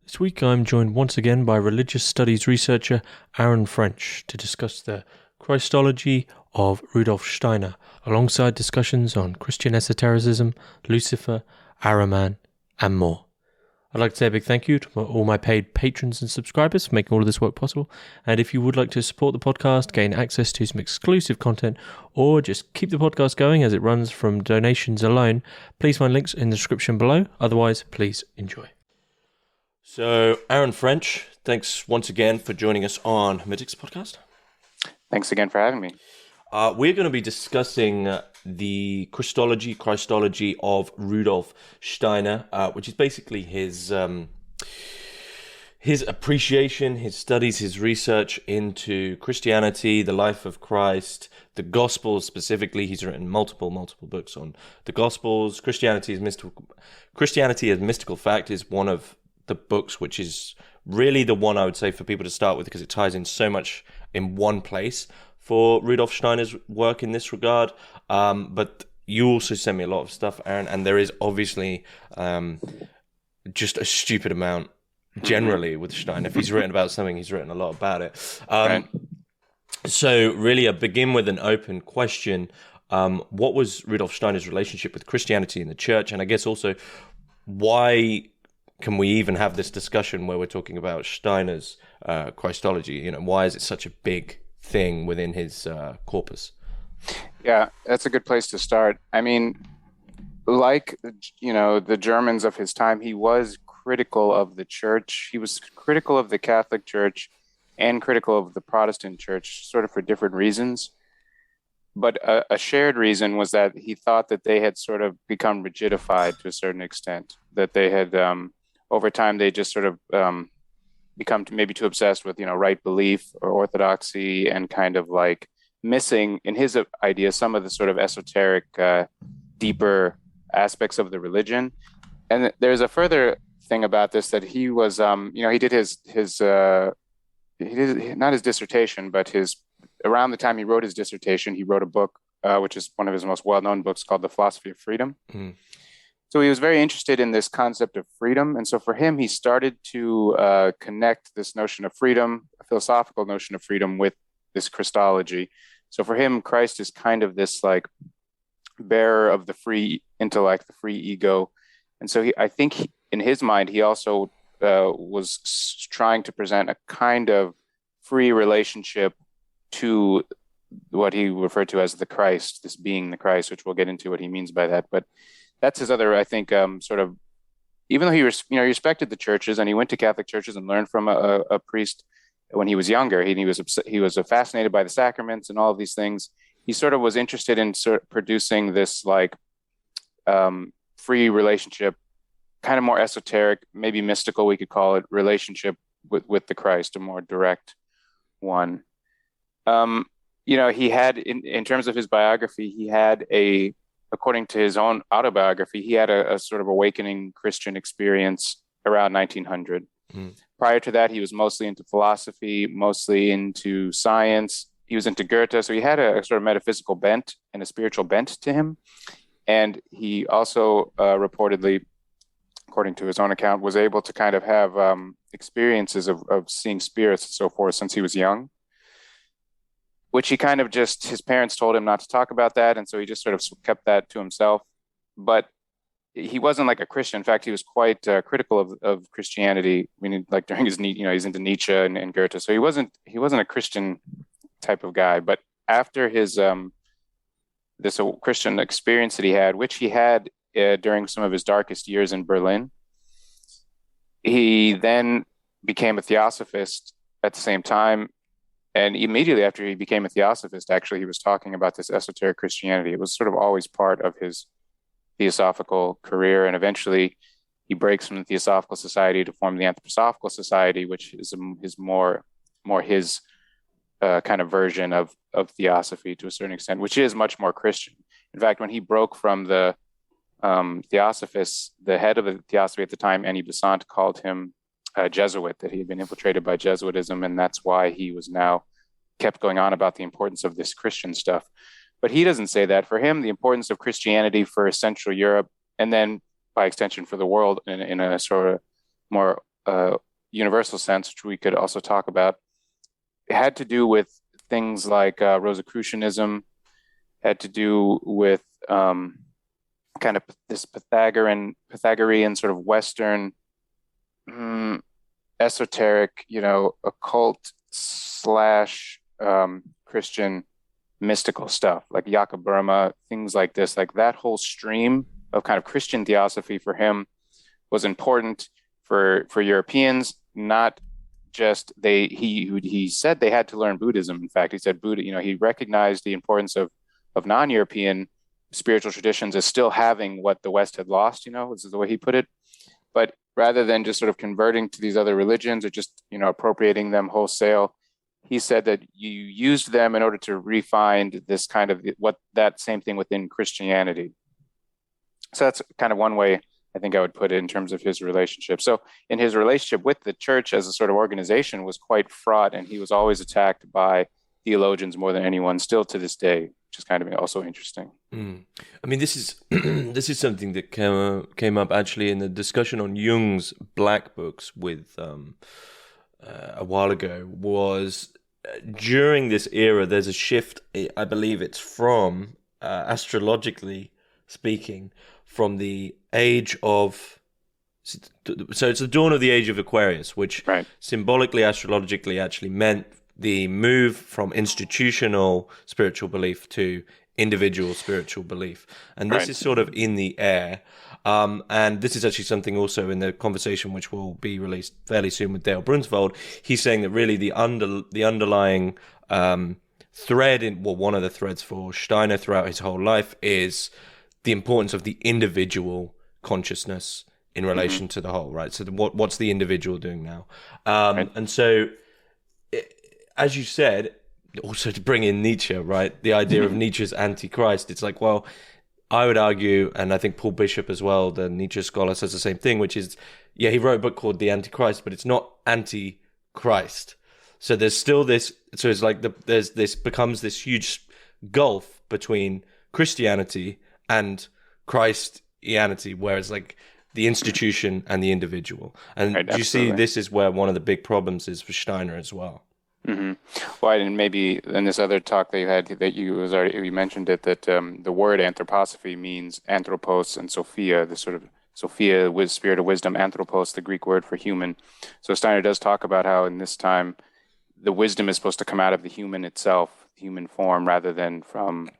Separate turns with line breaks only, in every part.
This week I'm joined once again by religious studies researcher Aaron French to discuss the Christology of Rudolf Steiner, alongside discussions on Christian esotericism, Lucifer, Ahriman, and more. I'd like to say a big thank you to all my paid patrons and subscribers for making all of this work possible. And if you would like to support the podcast, gain access to some exclusive content, or just keep the podcast going as it runs from donations alone, please find links in the description below. Otherwise, please enjoy. So, Aaron French, thanks once again for joining us on Hermitix podcast.
Thanks again for having me.
We're going to be discussing the Christology of Rudolf Steiner, which is basically his appreciation, his studies, his research into Christianity, the life of Christ, the Gospels specifically. He's written multiple books on the Gospels. Christianity as mystical fact is one of the books which is really the one I would say for people to start with, because it ties in so much in one place for Rudolf Steiner's work in this regard. But you also sent me a lot of stuff, Aaron, and there is obviously just a stupid amount generally with Steiner. If he's written about something, he's written a lot about it.
Right.
So really, I begin with an open question. What was Rudolf Steiner's relationship with Christianity and the church? And I guess also, why can we even have this discussion where we're talking about Steiner's Christology? You know, why is it such a big thing within his corpus?
Yeah, that's a good place to start. I mean, like, the Germans of his time, he was critical of the church. He was critical of the Catholic Church and critical of the Protestant Church, sort of for different reasons. But a shared reason was that he thought that they had sort of become rigidified to a certain extent, that they had, over time, they just sort of become maybe too obsessed with, right belief or orthodoxy, and kind of like missing, in his idea, some of the sort of esoteric, deeper aspects of the religion. And there's a further thing about this, that he was, he did not his dissertation, but around the time he wrote his dissertation, he wrote a book, which is one of his most well-known books, called The Philosophy of Freedom. Mm. So he was very interested in this concept of freedom. And so for him, he started to connect this notion of freedom, a philosophical notion of freedom, with this Christology. So for him, Christ is kind of this like bearer of the free intellect, the free ego. And so I think in his mind, he also was trying to present a kind of free relationship to what he referred to as the Christ, this being the Christ, which we'll get into what he means by that. But that's his other, I think, sort of, even though he respected the churches, and he went to Catholic churches and learned from a priest when he was younger. He was fascinated by the sacraments and all of these things. He sort of was interested in sort of producing this like free relationship, kind of more esoteric, maybe mystical, we could call it, relationship with the Christ, a more direct one. He had, in terms of his biography, he had according to his own autobiography, he had a sort of awakening Christian experience around 1900. Mm. Prior to that, he was mostly into philosophy, mostly into science. He was into Goethe, so he had a sort of metaphysical bent and a spiritual bent to him. And he also reportedly, according to his own account, was able to kind of have experiences of seeing spirits and so forth since he was young, which he kind of his parents told him not to talk about that. And so he just sort of kept that to himself. But he wasn't like a Christian. In fact, he was quite critical of Christianity. I mean, like during his, he's into Nietzsche and Goethe. So he wasn't a Christian type of guy. But after his, this Christian experience that he had, which he had during some of his darkest years in Berlin, he then became a theosophist at the same time. And immediately after he became a theosophist, actually, he was talking about this esoteric Christianity. It was sort of always part of his theosophical career. And eventually he breaks from the Theosophical Society to form the Anthroposophical Society, which is more his kind of version of theosophy to a certain extent, which is much more Christian. In fact, when he broke from the Theosophists, the head of the Theosophy at the time, Annie Besant, called him a Jesuit, that he had been infiltrated by Jesuitism, and that's why he was now kept going on about the importance of this Christian stuff. But he doesn't say that. For him, the importance of Christianity for Central Europe, and then by extension for the world in a sort of more universal sense, which we could also talk about, it had to do with things like Rosicrucianism, had to do with kind of this Pythagorean sort of Western esoteric, occult slash Christian mystical stuff, like Jakob Burma, things like this. Like that whole stream of kind of Christian theosophy for him was important for Europeans, not just he said they had to learn Buddhism. In fact, he said he recognized the importance of non-European spiritual traditions as still having what the West had lost, this is the way he put it. But rather than just sort of converting to these other religions or just, appropriating them wholesale, he said that you used them in order to refine this kind of that same thing within Christianity. So that's kind of one way I think I would put it in terms of his relationship. So in his relationship with the church as a sort of organization was quite fraught, and he was always attacked by theologians more than anyone, still to this day, which is kind of also interesting.
I mean, this is this is something that came up actually in the discussion on Jung's Black Books with a while ago. Was during this era, there's a shift. I believe it's from astrologically speaking, from the age of, so it's the dawn of the age of Aquarius, which symbolically, astrologically actually meant the move from institutional spiritual belief to individual spiritual belief. And this is sort of in the air. And this is actually something also in the conversation which will be released fairly soon with Dale Brunsvold. He's saying that really the underlying thread one of the threads for Steiner throughout his whole life is the importance of the individual consciousness in relation to the whole, right? So what's the individual doing now? And so, as you said, also to bring in Nietzsche, right? The idea of Nietzsche's antichrist. It's like, well, I would argue, and I think Paul Bishop as well, the Nietzsche scholar, says the same thing, which is, he wrote a book called The Antichrist, but it's not anti-Christ. So there's still this, so it's like becomes this huge gulf between Christianity and Christianity, where it's like the institution and the individual. And do you see this is where one of the big problems is for Steiner as well?
Well, and maybe in this other talk that you had, that you mentioned it, that the word anthroposophy means anthropos and Sophia, the sort of Sophia with spirit of wisdom, anthropos, the Greek word for human. So Steiner does talk about how in this time the wisdom is supposed to come out of the human itself, human form, rather than from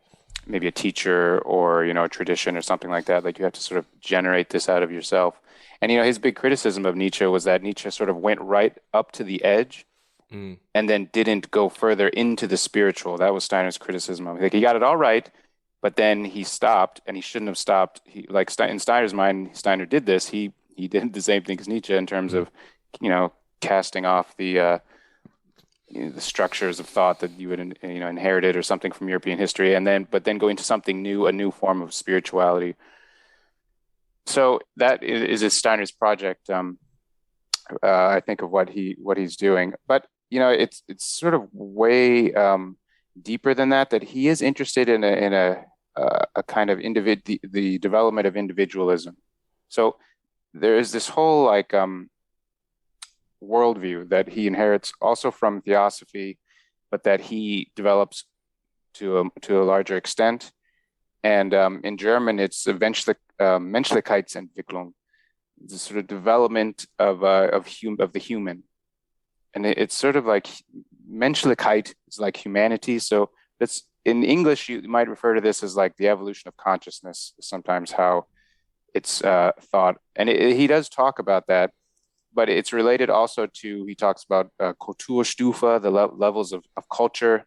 maybe a teacher or, a tradition or something like that. Like you have to sort of generate this out of yourself. And, his big criticism of Nietzsche was that Nietzsche sort of went right up to the edge and then didn't go further into the spiritual. That was Steiner's criticism of him. Like he got it all right, but then he stopped, and he shouldn't have stopped. In Steiner's mind, Steiner did this. He did the same thing as Nietzsche in terms of, casting off the structures of thought that you would inherited or something from European history, but then go into something new, a new form of spirituality. So that is Steiner's project. I think of what he's doing, but it's sort of way deeper than that. That he is interested in a kind of the development of individualism. So there is this whole worldview that he inherits also from theosophy, but that he develops to a larger extent. And in German, it's Menschlichkeitsentwicklung, the sort of development of the human. And it's sort of like Menschlichkeit is like humanity. So that's in English, you might refer to this as like the evolution of consciousness, sometimes how it's thought. And he does talk about that, but it's related also to, he talks about Kulturstufe, the levels of culture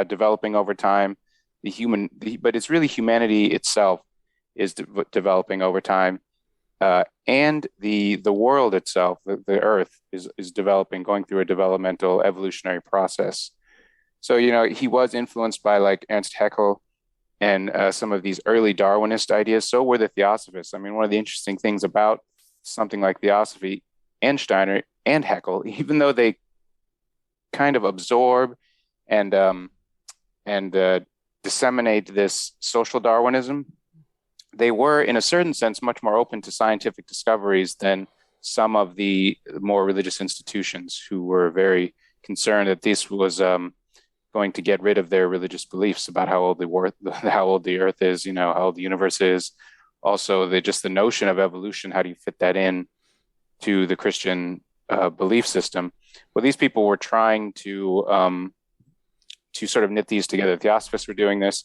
developing over time, but it's really humanity itself is developing over time. And the world itself, the earth, is developing, going through a developmental evolutionary process. So, he was influenced by like Ernst Haeckel and some of these early Darwinist ideas. So were the Theosophists. I mean, one of the interesting things about something like Theosophy and Steiner and Haeckel, even though they kind of absorb and disseminate this social Darwinism, they were, in a certain sense, much more open to scientific discoveries than some of the more religious institutions who were very concerned that this was going to get rid of their religious beliefs about how old the Earth is, how old the universe is. Also, the notion of evolution. How do you fit that in to the Christian belief system? Well, these people were trying to sort of knit these together. Theosophists were doing this.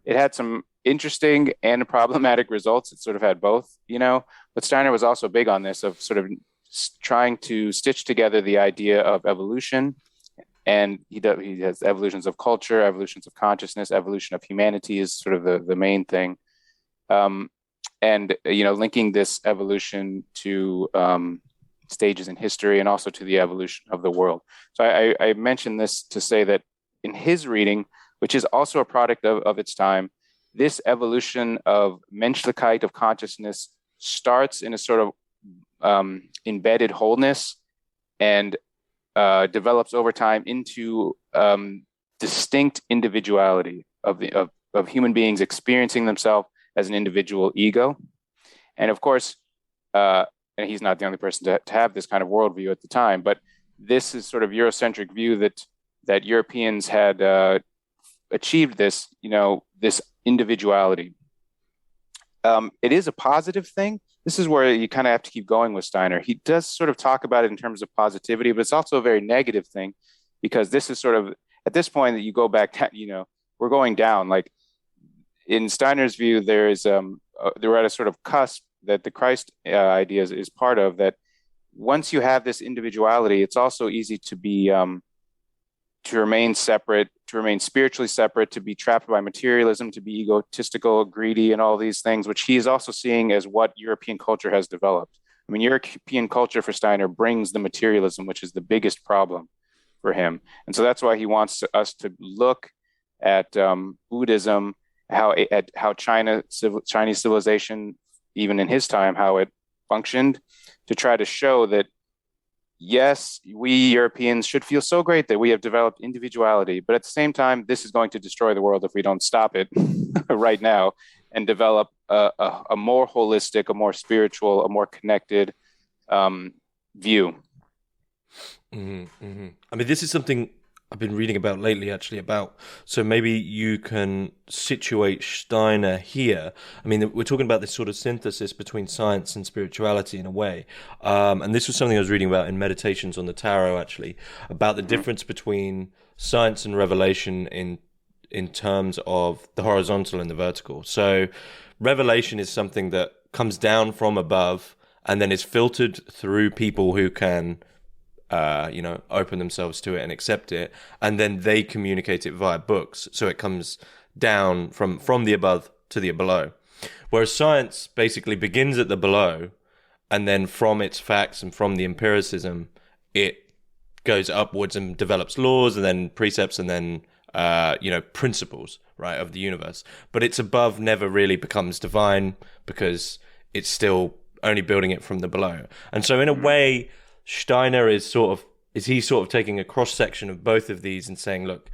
It had some interesting and problematic results. It sort of had both, But Steiner was also big on this, of sort of trying to stitch together the idea of evolution. And he has evolutions of culture, evolutions of consciousness, evolution of humanity is sort of the main thing. And linking this evolution to stages in history and also to the evolution of the world. So I mentioned this to say that in his reading, which is also a product of its time, this evolution of Menschlichkeit, of consciousness, starts in a sort of embedded wholeness and develops over time into distinct individuality of human beings experiencing themselves as an individual ego. And of course, and he's not the only person to have this kind of worldview at the time, but this is sort of Eurocentric view that Europeans had achieved this, this individuality. It is a positive thing. This is where you kind of have to keep going with Steiner. He does sort of talk about it in terms of positivity, but it's also a very negative thing, because this is sort of, at this point that you go back, we're going down. Like in Steiner's view, they're at a sort of cusp that the Christ idea is part of, that once you have this individuality, it's also easy to be, to remain separate, to remain spiritually separate, to be trapped by materialism, to be egotistical, greedy, and all these things, which he is also seeing as what European culture has developed. I mean, European culture for Steiner brings the materialism, which is the biggest problem for him. And so that's why he wants us to look at Buddhism, how Chinese civilization, even in his time, how it functioned, to try to show that yes, we Europeans should feel so great that we have developed individuality, but at the same time, this is going to destroy the world if we don't stop it right now and develop a more holistic, a more spiritual, a more connected view.
Mm-hmm, mm-hmm. I mean, this is something I've been reading about lately, actually, so maybe you can situate Steiner here. I mean, we're talking about this sort of synthesis between science and spirituality in a way. And this was something I was reading about in Meditations on the Tarot, actually, about the difference between science and revelation in terms of the horizontal and the vertical. So revelation is something that comes down from above and then is filtered through people who can open themselves to it and accept it, and then they communicate it via books. So it comes down from the above to the below. Whereas science basically begins at the below, and then from its facts and from the empiricism, it goes upwards and develops laws and then precepts and then principles, right, of the universe. But its above never really becomes divine because it's still only building it from the below. And so in a way, Steiner is sort of taking a cross section of both of these and saying, look,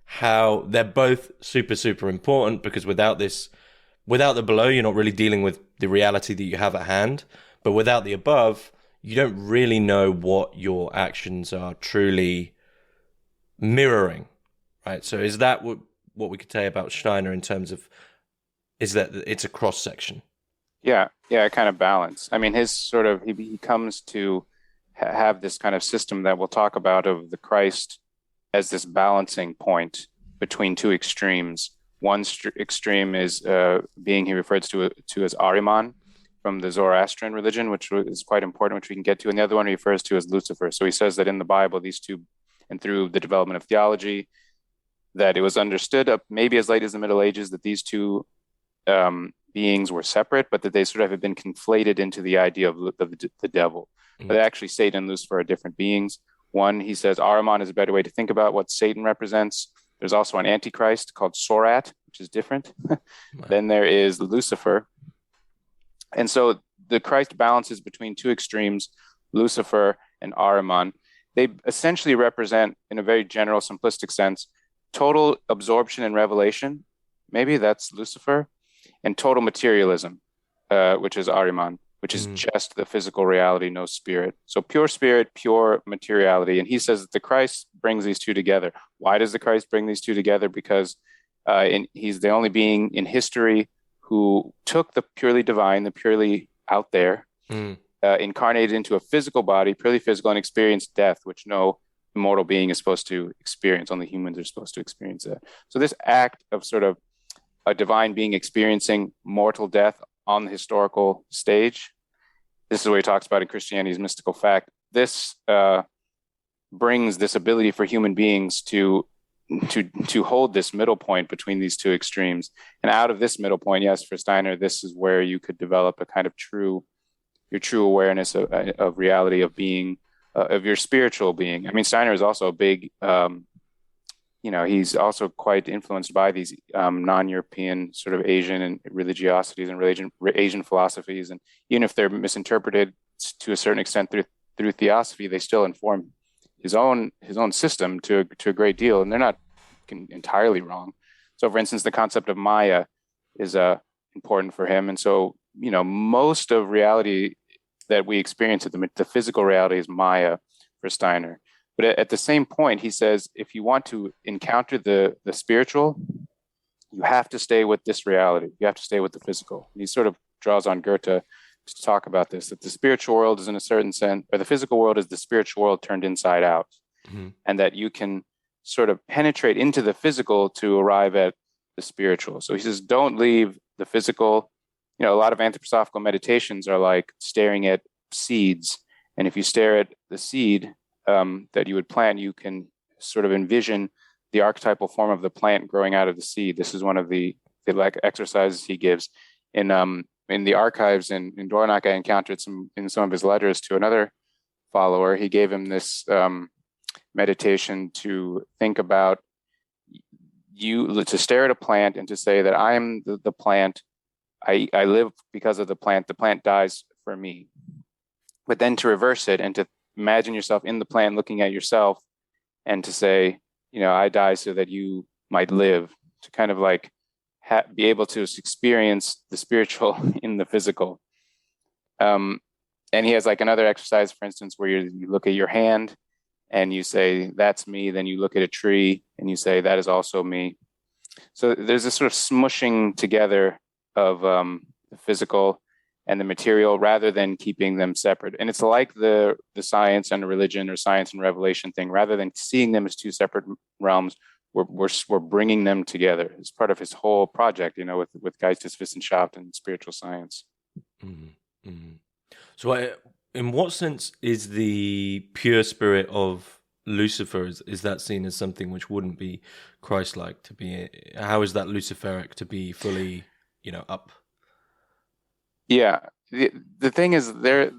how they're both super, super important, because without the below, you're not really dealing with the reality that you have at hand. But without the above, you don't really know what your actions are truly mirroring, right? So is that what we could say about Steiner in terms of, is that it's a cross section?
Yeah, kind of balance. I mean, his sort of, he comes to have this kind of system that we'll talk about of the Christ as this balancing point between two extremes. One extreme is being he refers to as Ahriman from the Zoroastrian religion, which is quite important, which we can get to. And the other one he refers to as Lucifer. So he says that in the Bible, these two, and through the development of theology, that it was understood maybe as late as the Middle Ages that these two beings were separate, but that they sort of have been conflated into the idea of the devil. But actually, Satan and Lucifer are different beings. One, he says, Ahriman is a better way to think about what Satan represents. There's also an antichrist called Sorat, which is different. Right. Then there is Lucifer. And so the Christ balances between two extremes, Lucifer and Ahriman. They essentially represent, in a very general, simplistic sense, total absorption and revelation. Maybe that's Lucifer. And total materialism, which is Ahriman, which is just the physical reality, no spirit. So pure spirit, pure materiality. And he says that the Christ brings these two together. Why does the Christ bring these two together? Because he's the only being in history who took the purely divine, the purely out there, incarnated into a physical body, purely physical, and experienced death, which no immortal being is supposed to experience. Only humans are supposed to experience that. So this act of sort of a divine being experiencing mortal death on the historical stage, this is what he talks about in Christianity's mystical fact. This brings this ability for human beings to hold this middle point between these two extremes. And out of this middle point, yes, for Steiner, this is where you could develop a kind of your true awareness of reality, of being, of your spiritual being. I mean, Steiner is also a big, he's also quite influenced by these non-European sort of Asian and religiosities and Asian philosophies. And even if they're misinterpreted to a certain extent through theosophy, they still inform his own system to a great deal, and they're not entirely wrong. So, for instance, the concept of Maya is important for him, and so most of reality that we experience, the physical reality, is Maya for Steiner. But at the same point, he says, if you want to encounter the spiritual, you have to stay with this reality. You have to stay with the physical. And he sort of draws on Goethe to talk about this, that the spiritual world is, in a certain sense, or the physical world is the spiritual world turned inside out, and that you can sort of penetrate into the physical to arrive at the spiritual. So he says, don't leave the physical. A lot of anthroposophical meditations are like staring at seeds. And if you stare at the seed that you would plant, you can sort of envision the archetypal form of the plant growing out of the seed. This is one of the exercises he gives. In the archives in Dornach, I encountered in some of his letters to another follower. He gave him this meditation to think about to stare at a plant and to say that I am the plant. I live because of the plant dies for me. But then to reverse it and to imagine yourself in the plant looking at yourself and to say, I die so that you might live, to kind of like be able to experience the spiritual in the physical. And he has like another exercise, for instance, where you look at your hand and you say, that's me. Then you look at a tree and you say, that is also me. So there's this sort of smushing together of the physical and the material rather than keeping them separate. And it's like the science and religion or science and revelation thing. Rather than seeing them as two separate realms, we're bringing them together. It's part of his whole project, with Geisteswissenschaft and spiritual science.
Mm-hmm. Mm-hmm. So in what sense is the pure spirit of Lucifer, is that seen as something which wouldn't be Christ-like? How is that Luciferic to be fully up?
Yeah, the thing is, the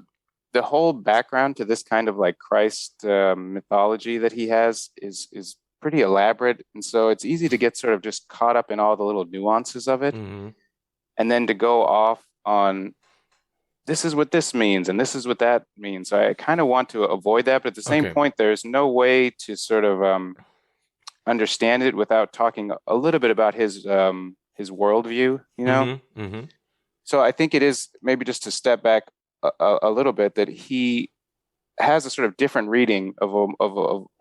whole background to this kind of like Christ mythology that he has is pretty elaborate, and so it's easy to get sort of just caught up in all the little nuances of it, and then to go off on this is what this means and this is what that means. So I kind of want to avoid that, but at the same point, there's no way to sort of understand it without talking a little bit about his worldview, So I think it is, maybe just to step back a little bit, that he has a sort of different reading of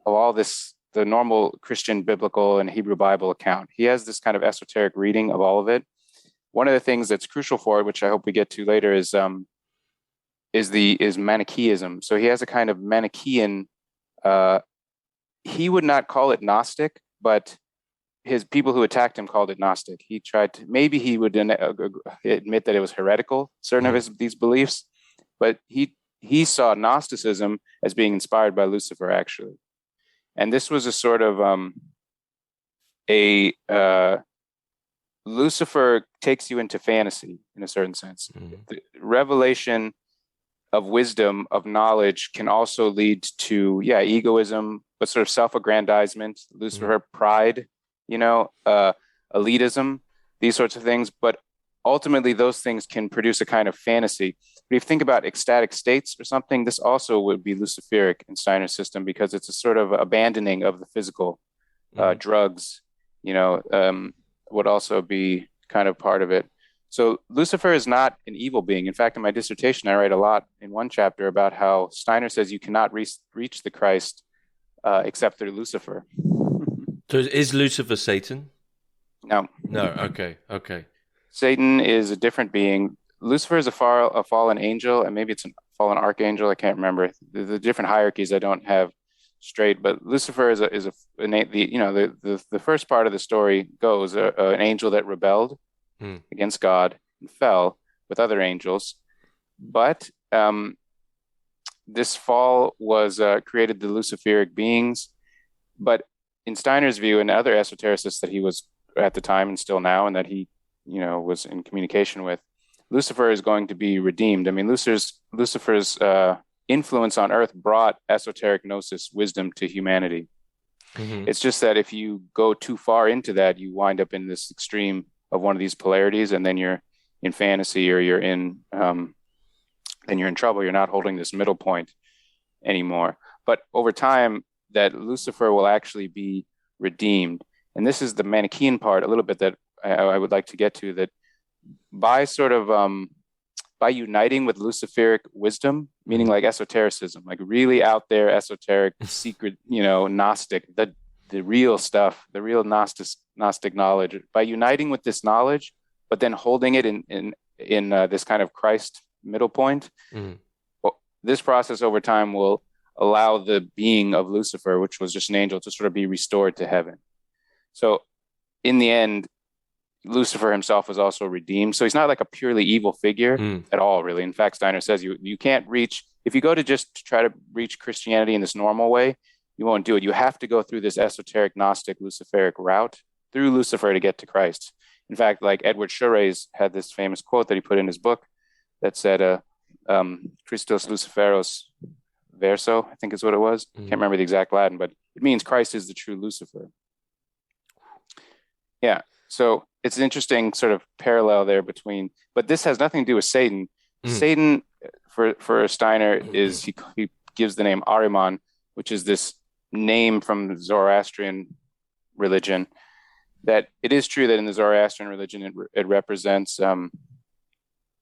all this, the normal Christian biblical and Hebrew Bible account. He has this kind of esoteric reading of all of it. One of the things that's crucial for it, which I hope we get to later, is Manichaeism. So he has a kind of Manichaean. He would not call it Gnostic, but his people who attacked him called it Gnostic. He tried to, maybe he would admit that it was heretical, certain of these beliefs, but he saw Gnosticism as being inspired by Lucifer, actually. And this was a sort of Lucifer takes you into fantasy in a certain sense. The revelation of wisdom, of knowledge, can also lead to, egoism, but sort of self-aggrandizement, Lucifer, pride, elitism, these sorts of things. But ultimately, those things can produce a kind of fantasy. But if you think about ecstatic states or something, this also would be Luciferic in Steiner's system, because it's a sort of abandoning of the physical. Drugs, would also be kind of part of it. So Lucifer is not an evil being. In fact, in my dissertation, I write a lot in one chapter about how Steiner says you cannot reach the Christ except through Lucifer.
So is Lucifer Satan?
No.
No. Okay.
Satan is a different being. Lucifer is a fallen angel, and maybe it's a fallen archangel. I can't remember the different hierarchies. I don't have straight, but Lucifer is the first part of the story goes an angel that rebelled against God and fell with other angels, but this fall was created the Luciferic beings. But in Steiner's view, and other esotericists that he was at the time and still now, and that he was in communication with, Lucifer is going to be redeemed. I mean, Lucifer's influence on Earth brought esoteric gnosis wisdom to humanity. Mm-hmm. It's just that if you go too far into that, you wind up in this extreme of one of these polarities, and then you're in fantasy, or then you're in trouble. You're not holding this middle point anymore. But over time, that Lucifer will actually be redeemed. And this is the Manichean part a little bit that I would like to get to, that by uniting with Luciferic wisdom, meaning like esotericism, like really out there, esoteric, secret, Gnostic, the real stuff, the real Gnostic knowledge, by uniting with this knowledge, but then holding it in this kind of Christ middle point, this process over time will allow the being of Lucifer, which was just an angel, to sort of be restored to heaven. So in the end, Lucifer himself was also redeemed. So he's not like a purely evil figure at all, really. In fact, Steiner says you can't reach, if you go to just try to reach Christianity in this normal way, you won't do it. You have to go through this esoteric, Gnostic, Luciferic route through Lucifer to get to Christ. In fact, like Edward Shurey's had this famous quote that he put in his book that said, Christos Luciferos verso, I think is what it was. Can't remember the exact Latin, but it means Christ is the true Lucifer. Yeah. So it's an interesting sort of parallel there between, but this has nothing to do with Satan. Satan, for Steiner, is he gives the name Ahriman, which is this name from the Zoroastrian religion. That it is true that in the Zoroastrian religion it represents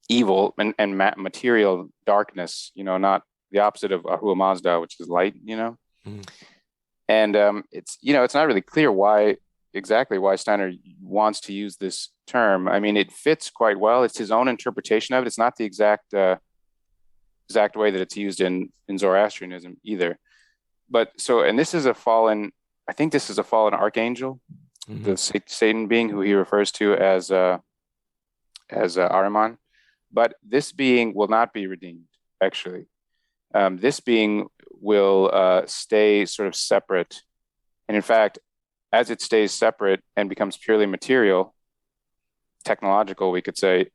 evil and material darkness. Not the opposite of Ahura Mazda, which is light. And it's not really clear exactly why Steiner wants to use this term. I mean, it fits quite well. It's his own interpretation of it. It's not the exact way that it's used in Zoroastrianism either. But this is a fallen archangel, the Satan being, who he refers to as Ahriman. But this being will not be redeemed, actually. This being will stay sort of separate. And in fact, as it stays separate and becomes purely material, technological, we could say,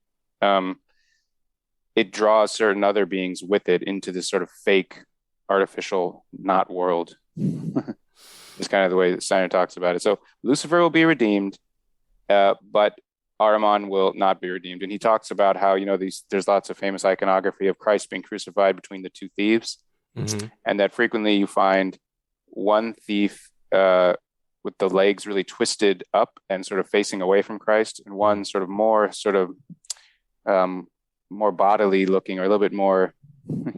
it draws certain other beings with it into this sort of fake, artificial, not world. It's kind of the way that Steiner talks about it. So Lucifer will be redeemed, but Ahriman will not be redeemed. And he talks about how, there's lots of famous iconography of Christ being crucified between the two thieves, and that frequently you find one thief with the legs really twisted up and sort of facing away from Christ, and one more bodily looking, or a little bit more,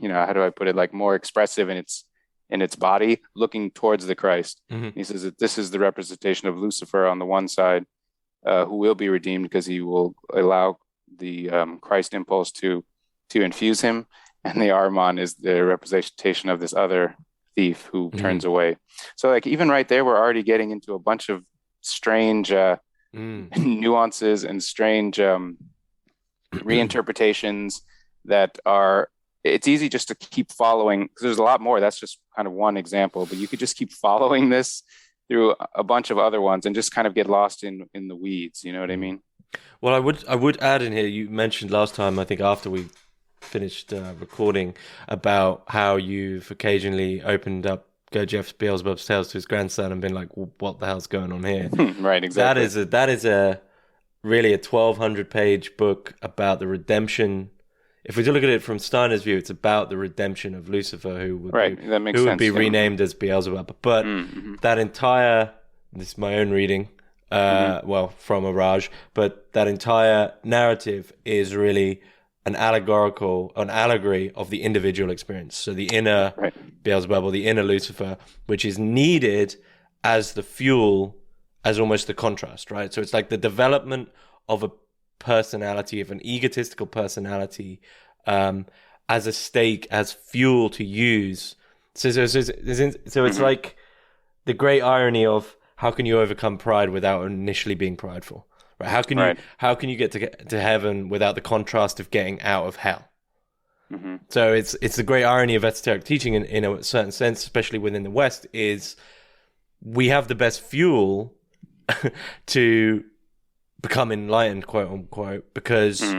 how do I put it, like more expressive in its body, looking towards the Christ. He says that this is the representation of Lucifer on the one side, who will be redeemed because he will allow the Christ impulse to infuse him, and the Ahriman is the representation of this other thief who turns away. So like even right there, we're already getting into a bunch of strange nuances and strange reinterpretations that are, it's easy just to keep following, because there's a lot more. That's just kind of one example, but you could just keep following this through a bunch of other ones and just kind of get lost in the weeds. You know what I mean?
Well, I would add in here, you mentioned last time, I think after we finished recording, about how you've occasionally opened up Gurdjieff's Beelzebub's Tales to his grandson and been like, well, what the hell's going on here?
Right, exactly.
That is really a 1,200-page book about the redemption. If we look at it from Steiner's view, it's about the redemption of Lucifer, who would be renamed as Beelzebub. But that entire, this is my own reading from a Raj, but that entire narrative is really an allegory of the individual experience. So the inner Beelzebub, or the inner Lucifer, which is needed as the fuel, as almost the contrast, right? So it's like the development of a personality, of an egotistical personality, as a stake, as fuel to use. So it's like the great irony of, how can you overcome pride without initially being prideful? Right? How can you get to heaven without the contrast of getting out of hell? Mm-hmm. So it's the great irony of esoteric teaching in a certain sense, especially within the West, is we have the best fuel to become enlightened, quote unquote, because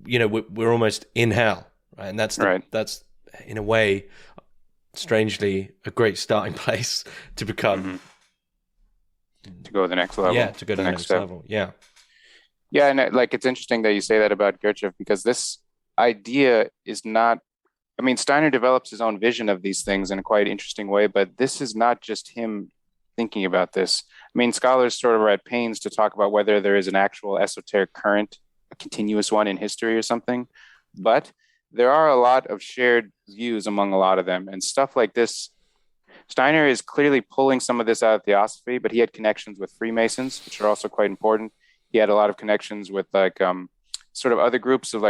we're almost in hell, right? And that's in a way, strangely, a great starting place to become.
To go to the next level.
Yeah, to go to the next level. Yeah.
Yeah, and it's interesting that you say that about Gurdjieff, because this idea is not, Steiner develops his own vision of these things in a quite interesting way, but this is not just him thinking about this. Scholars sort of are at pains to talk about whether there is an actual esoteric current, a continuous one in history or something, but there are a lot of shared views among a lot of them, and stuff like this. Steiner is clearly pulling some of this out of theosophy, but he had connections with Freemasons, which are also quite important. He had a lot of connections with sort of other groups of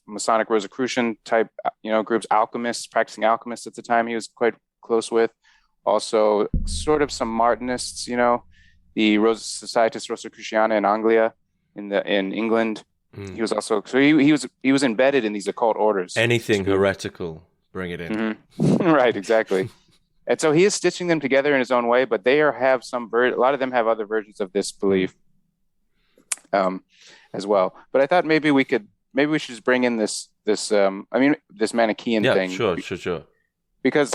Masonic Rosicrucian type, groups, alchemists, practicing alchemists at the time he was quite close with. Also sort of some Martinists, the Societas Rosicruciana in Anglia, in England. He was also, so he was embedded in these occult orders.
Anything heretical, bring it in.
Mm-hmm. Right, exactly. And so he is stitching them together in his own way, but a lot of them have other versions of this belief as well. But I thought maybe we should just bring in this Manichaean thing.
Yeah, sure.
Because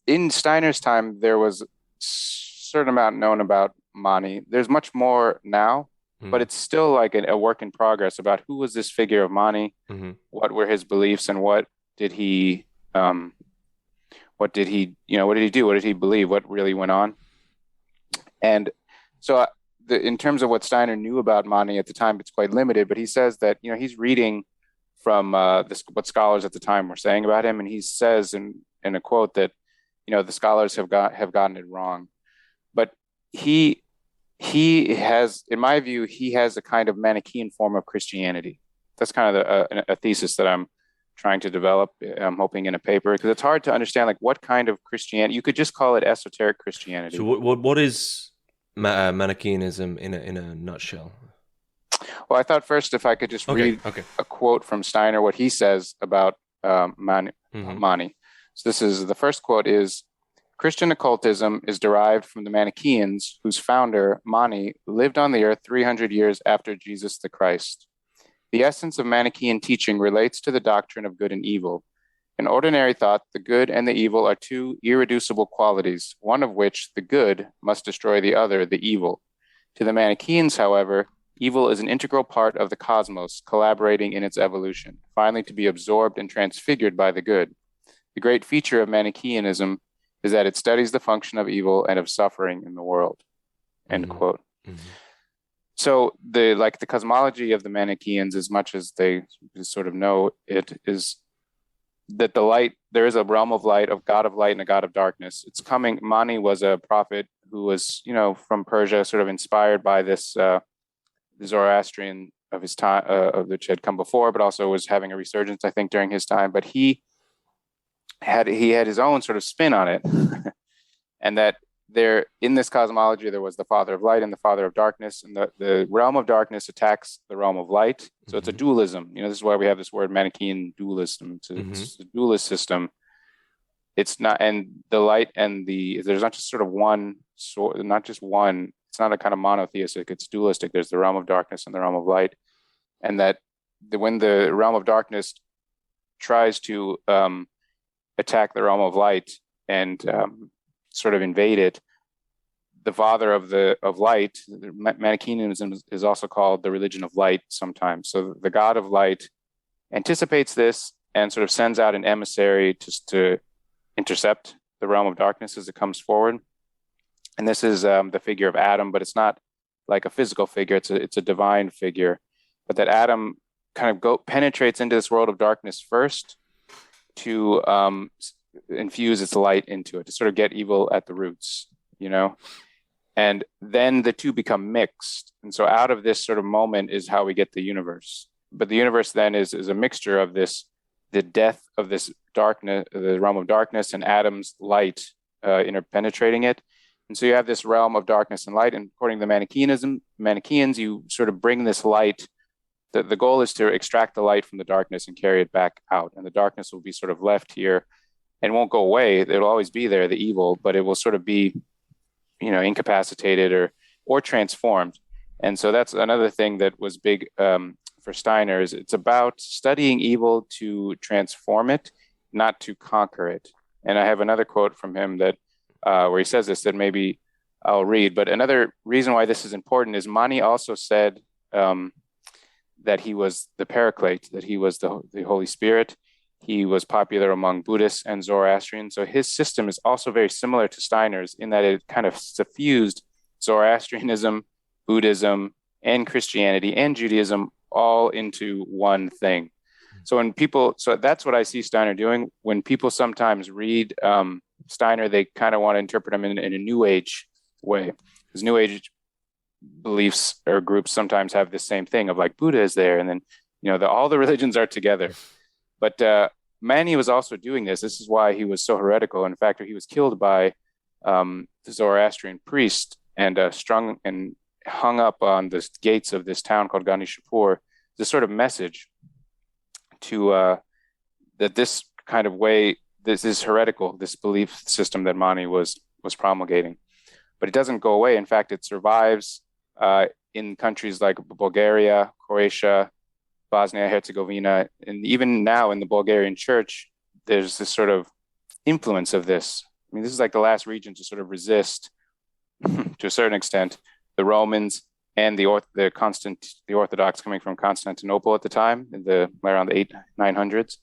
in Steiner's time, there was a certain amount known about Mani. There's much more now, but it's still a work in progress about who was this figure of Mani, what were his beliefs, and what did he do? What did he believe? What really went on? And so in terms of what Steiner knew about Mani at the time, it's quite limited, but he says that, he's reading from what scholars at the time were saying about him. And he says in a quote that, the scholars have gotten it wrong. But he has, in my view, he has a kind of Manichaean form of Christianity. That's kind of a thesis that I'm trying to develop, I'm hoping, in a paper, because it's hard to understand what kind of Christianity. You could just call it esoteric Christianity.
So what is Manichaeanism in a nutshell?
Well, I thought first if I could just read a quote from Steiner, what he says about Mani. So the first quote is, Christian occultism is derived from the Manichaeans, whose founder, Mani, lived on the earth 300 years after Jesus the Christ. The essence of Manichaean teaching relates to the doctrine of good and evil. In ordinary thought, the good and the evil are two irreducible qualities, one of which, the good, must destroy the other, the evil. To the Manichaeans, however, evil is an integral part of the cosmos, collaborating in its evolution, finally to be absorbed and transfigured by the good. The great feature of Manichaeanism is that it studies the function of evil and of suffering in the world. End quote. So the cosmology of the Manichaeans, as much as they sort of know it, is that there is a realm of light, of God of light and a God of darkness. It's coming. Mani was a prophet who was, from Persia, sort of inspired by this Zoroastrian of his time, which had come before, but also was having a resurgence, I think, during his time. But he had his own sort of spin on it, and that there, in this cosmology, there was the father of light and the father of darkness, and the realm of darkness attacks the realm of light. So it's a dualism. This is why we have this word Manichaean dualism. It's a dualist system. It's not, and the light and there's not just sort of one, not just one. It's not a kind of monotheistic. It's dualistic. There's the realm of darkness and the realm of light, and that when the realm of darkness tries to attack the realm of light and sort of invade it, the father of light, Manichaeanism is also called the religion of light sometimes. So the God of light anticipates this and sort of sends out an emissary to intercept the realm of darkness as it comes forward. And this is the figure of Adam, but it's not like a physical figure. It's a divine figure. But that Adam kind of penetrates into this world of darkness first to infuse its light into it, to sort of get evil at the roots, you know? And then the two become mixed. And so out of this sort of moment is how we get the universe. But the universe then is a mixture of this, the death of this darkness, the realm of darkness, and Adam's light interpenetrating it. And so you have this realm of darkness and light. And according to the Manicheans, you sort of bring this light. The goal is to extract the light from the darkness and carry it back out. And the darkness will be sort of left here and won't go away. It'll always be there, the evil, but it will sort of be, incapacitated or transformed. And so that's another thing that was big for Steiner, is it's about studying evil to transform it, not to conquer it. And I have another quote from him that where he says this that maybe I'll read. But another reason why this is important is Mani also said that he was the Paraclete, that he was the Holy Spirit. He was popular among Buddhists and Zoroastrians. So his system is also very similar to Steiner's in that it kind of suffused Zoroastrianism, Buddhism, and Christianity and Judaism all into one thing. So that's what I see Steiner doing. When people sometimes read Steiner, they kind of want to interpret him in a New Age way, because New Age beliefs or groups sometimes have the same thing of like Buddha is there, and then all the religions are together. But Mani was also doing this. This is why he was so heretical. In fact, he was killed by the Zoroastrian priest and strung and hung up on the gates of this town called Ganishapur. This sort of message to that this kind of way, this is heretical, this belief system that Mani was promulgating. But it doesn't go away. In fact, it survives in countries like Bulgaria, Croatia, Bosnia, Herzegovina, and even now in the Bulgarian church, there's this sort of influence of this. I mean, this is like the last region to sort of resist, to a certain extent, the Romans and the Orthodox coming from Constantinople at the time, around the 900s.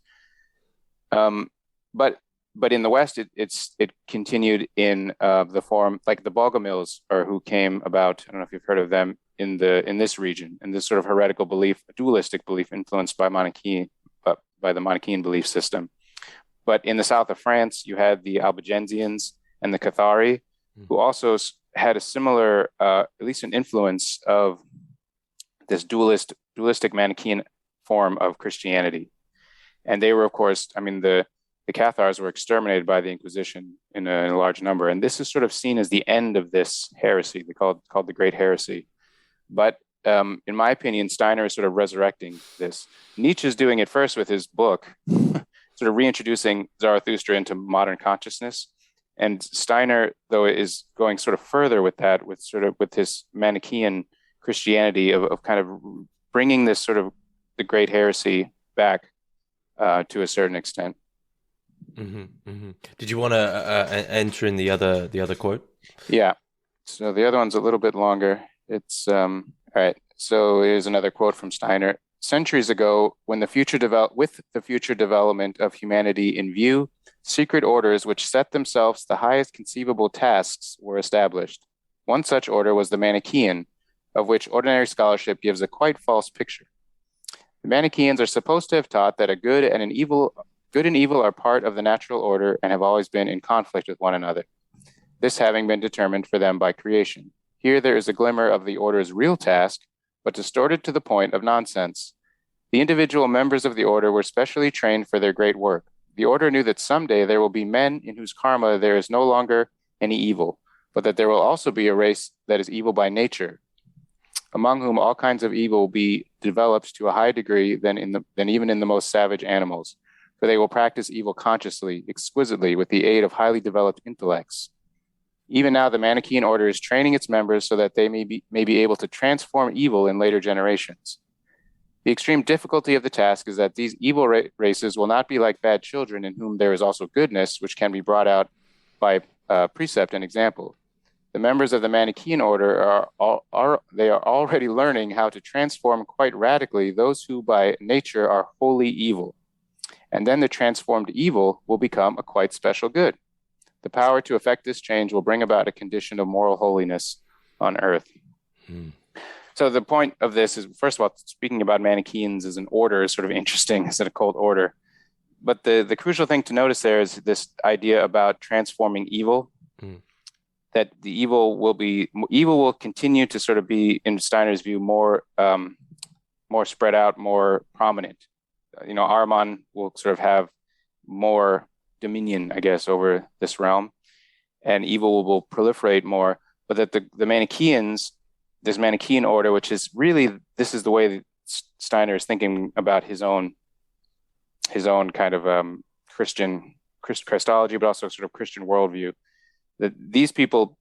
But in the West, it continued in the form, like the Bogomils, or who came about. I don't know if you've heard of them in this region, and this sort of heretical belief, dualistic belief, influenced by the Manichean belief system. But in the south of France, you had the Albigensians and the Cathari, who also had a similar, at least an influence of this dualistic Manichean form of Christianity. And they were, of course, the Cathars were exterminated by the Inquisition in a large number. And this is sort of seen as the end of this heresy. They called the Great Heresy. But in my opinion, Steiner is sort of resurrecting this. Nietzsche is doing it first with his book, sort of reintroducing Zarathustra into modern consciousness. And Steiner, though, is going sort of further with that, with his Manichean Christianity of kind of bringing this sort of the Great Heresy back to a certain extent.
Mm-hmm, mm-hmm. Did you want to enter in the other quote?
Yeah. So the other one's a little bit longer. It's all right. So here's another quote from Steiner. Centuries ago, with the future development of humanity in view, secret orders which set themselves the highest conceivable tasks were established. One such order was the Manichean, of which ordinary scholarship gives a quite false picture. The Manicheans are supposed to have taught that a good and evil are part of the natural order and have always been in conflict with one another, this having been determined for them by creation. Here there is a glimmer of the order's real task, but distorted to the point of nonsense. The individual members of the order were specially trained for their great work. The order knew that someday there will be men in whose karma there is no longer any evil, but that there will also be a race that is evil by nature, among whom all kinds of evil will be developed to a higher degree than even in the most savage animals, for they will practice evil consciously, exquisitely, with the aid of highly developed intellects. Even now, the Manichean order is training its members so that they may be able to transform evil in later generations. The extreme difficulty of the task is that these evil races will not be like bad children in whom there is also goodness, which can be brought out by precept and example. The members of the Manichean order are already learning how to transform quite radically those who by nature are wholly evil. And then the transformed evil will become a quite special good. The power to effect this change will bring about a condition of moral holiness on earth. So the point of this is, first of all, speaking about Manikins as an order is sort of interesting as a cult order. But the crucial thing to notice there is this idea about transforming evil, that the evil will continue to sort of be, in Steiner's view, more spread out, more prominent. Ahriman will sort of have more dominion, I guess, over this realm, and evil will proliferate more. But that the Manichaeans, this Manichaean order, which is really, this is the way that Steiner is thinking about his own kind of Christology, but also sort of Christian worldview, that these people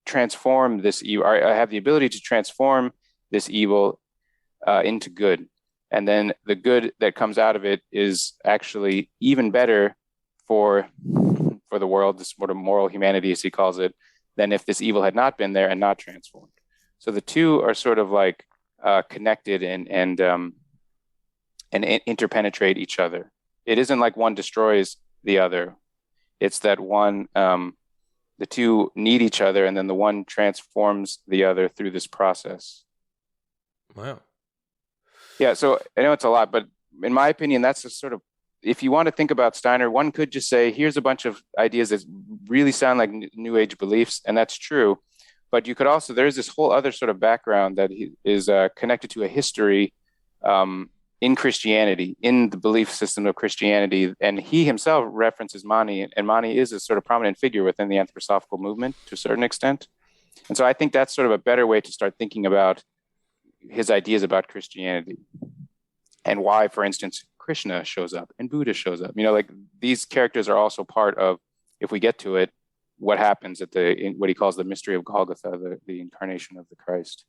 transform this evil, have the ability to transform this evil into good. And then the good that comes out of it is actually even better for the world, this sort of moral humanity, as he calls it, than if this evil had not been there and not transformed. So the two are sort of like connected and interpenetrate each other. It isn't like one destroys the other. It's that one, the two need each other, and then the one transforms the other through this process.
Wow.
Yeah, so I know it's a lot, but in my opinion, that's a sort of, if you want to think about Steiner, one could just say, here's a bunch of ideas that really sound like New Age beliefs, and that's true. But you could also, there's this whole other sort of background that is connected to a history in Christianity, in the belief system of Christianity. And he himself references Mani, and Mani is a sort of prominent figure within the anthroposophical movement to a certain extent. And so I think that's sort of a better way to start thinking about his ideas about Christianity and why, for instance, Krishna shows up and Buddha shows up. Like these characters are also part of, if we get to it, what happens at what he calls the mystery of Golgotha, the incarnation of the Christ.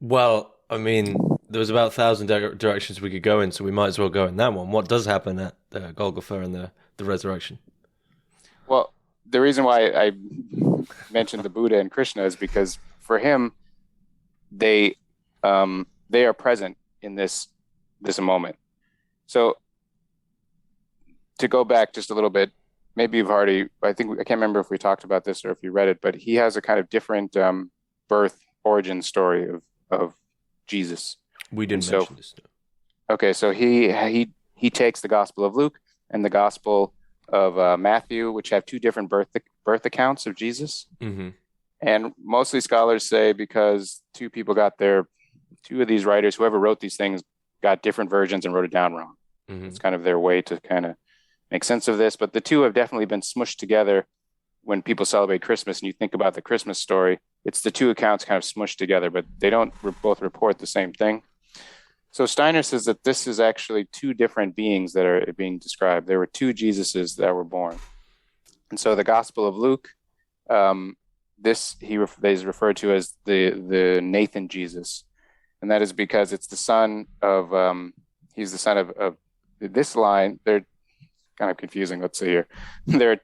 Well, I mean, there was about 1,000 directions we could go in, so we might as well go in that one. What does happen at Golgotha and the resurrection?
Well, the reason why I mentioned the Buddha and Krishna is because for him, they are present in this moment. So to go back just a little bit, maybe you've already, I can't remember if we talked about this or if you read it, but he has a kind of different origin story of Jesus.
We didn't mention this.
Okay, so he takes the Gospel of Luke and the Gospel of Matthew, which have two different birth accounts of Jesus. Mm-hmm. And mostly scholars say because two of these writers, whoever wrote these things, got different versions and wrote it down wrong. Mm-hmm. It's kind of their way to kind of make sense of this. But the two have definitely been smushed together when people celebrate Christmas and you think about the Christmas story. It's the two accounts kind of smushed together, but they don't both report the same thing. So Steiner says that this is actually two different beings that are being described. There were two Jesuses that were born. And so the Gospel of Luke, this is referred to as the Nathan Jesus. And that is because it's the son of, he's the son of this line. They're kind of confusing. Let's see here. There are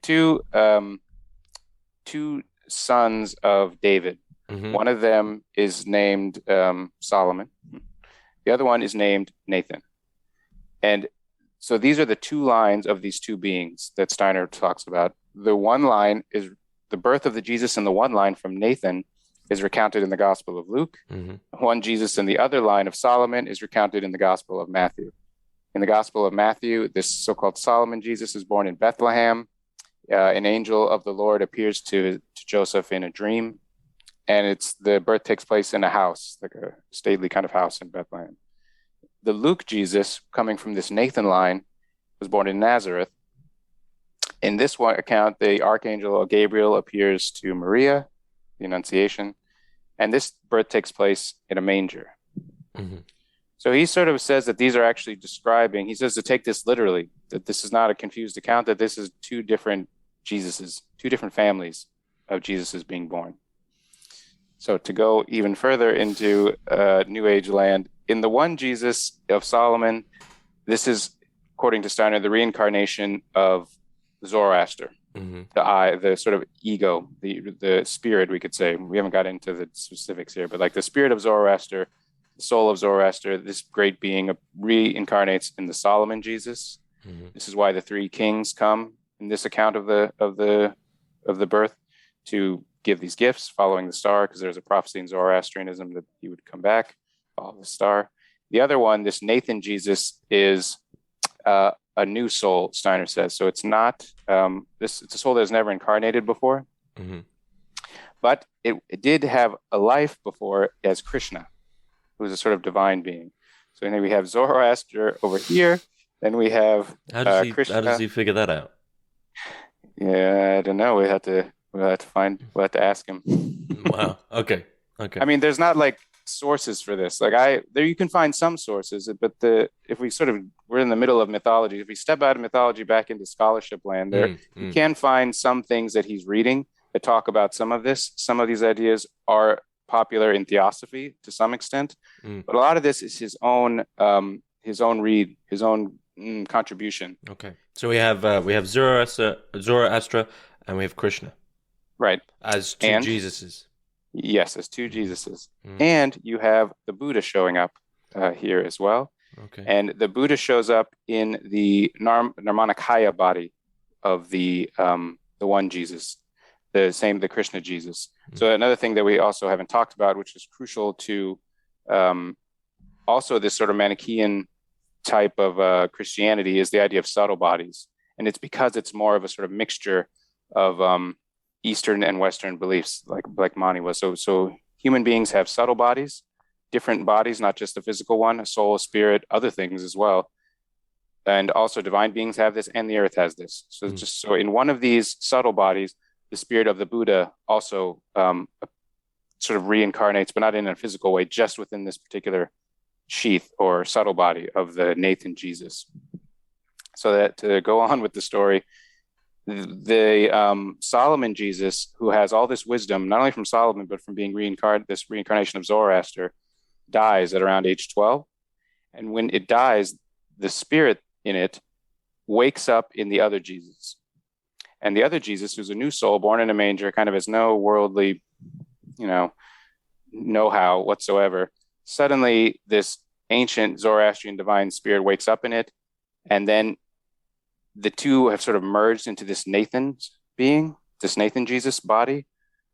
two sons of David. Mm-hmm. One of them is named Solomon. The other one is named Nathan. And so these are the two lines of these two beings that Steiner talks about. The one line is the birth of the Jesus in the one line from Nathan is recounted in the Gospel of Luke. Mm-hmm. One Jesus in the other line of Solomon is recounted in the Gospel of Matthew. In the Gospel of Matthew, this so-called Solomon Jesus is born in Bethlehem. An angel of the Lord appears to Joseph in a dream. And the birth takes place in a house, like a stately kind of house in Bethlehem. The Luke Jesus, coming from this Nathan line, was born in Nazareth. In this one account, the archangel Gabriel appears to Maria, the Annunciation, and this birth takes place in a manger. Mm-hmm. So he sort of says that these are actually describing, he says to take this literally, that this is not a confused account, that this is two different Jesuses, two different families of Jesuses being born. So to go even further into New Age land, in the one Jesus of Solomon, this is, according to Steiner, the reincarnation of Zoroaster, mm-hmm. the sort of ego, the spirit, we could say. We haven't got into the specifics here, but like the spirit of Zoroaster, the soul of Zoroaster, this great being reincarnates in the Solomon Jesus. This is why the three kings come in this account of the birth to give these gifts, following the star, because there's a prophecy in Zoroastrianism that he would come back, follow the star. The other one, this Nathan Jesus, is a new soul, Steiner says. So it's not it's a soul that has never incarnated before, but it did have a life before as Krishna, who is a sort of divine being. So then we have Zoroaster over here. Then we have Krishna.
How does he figure that out?
Yeah, I don't know. We'll have to ask him.
Wow. Okay.
I mean, there's not like sources for this. Like there you can find some sources, but if we we're in the middle of mythology. If we step out of mythology back into scholarship land, you can find some things that he's reading that talk about some of this. Some of these ideas are popular in theosophy to some extent, but a lot of this is his own contribution.
Okay, so we have Zoroaster, and we have Krishna,
right,
as two Jesuses.
Yes, as two Jesuses, and you have the Buddha showing up here as well.
Okay,
and the Buddha shows up in the Nirmanakaya body of the one Jesus, the Krishna Jesus. So another thing that we also haven't talked about, which is crucial to also this sort of Manichaean type of Christianity, is the idea of subtle bodies. And it's because it's more of a sort of mixture of Eastern and Western beliefs, like Mani was. So human beings have subtle bodies, different bodies, not just the physical one, a soul, a spirit, other things as well. And also divine beings have this, and the earth has this. So in one of these subtle bodies, the spirit of the Buddha also sort of reincarnates, but not in a physical way, just within this particular sheath or subtle body of the Nathan Jesus. So that to go on with the story, the Solomon Jesus, who has all this wisdom, not only from Solomon, but from being this reincarnation of Zoroaster, dies at around age 12. And when it dies, the spirit in it wakes up in the other Jesus. And the other Jesus, who's a new soul born in a manger, kind of has no worldly, know-how whatsoever, suddenly this ancient Zoroastrian divine spirit wakes up in it, and then the two have sort of merged into this Nathan being, this Nathan Jesus body,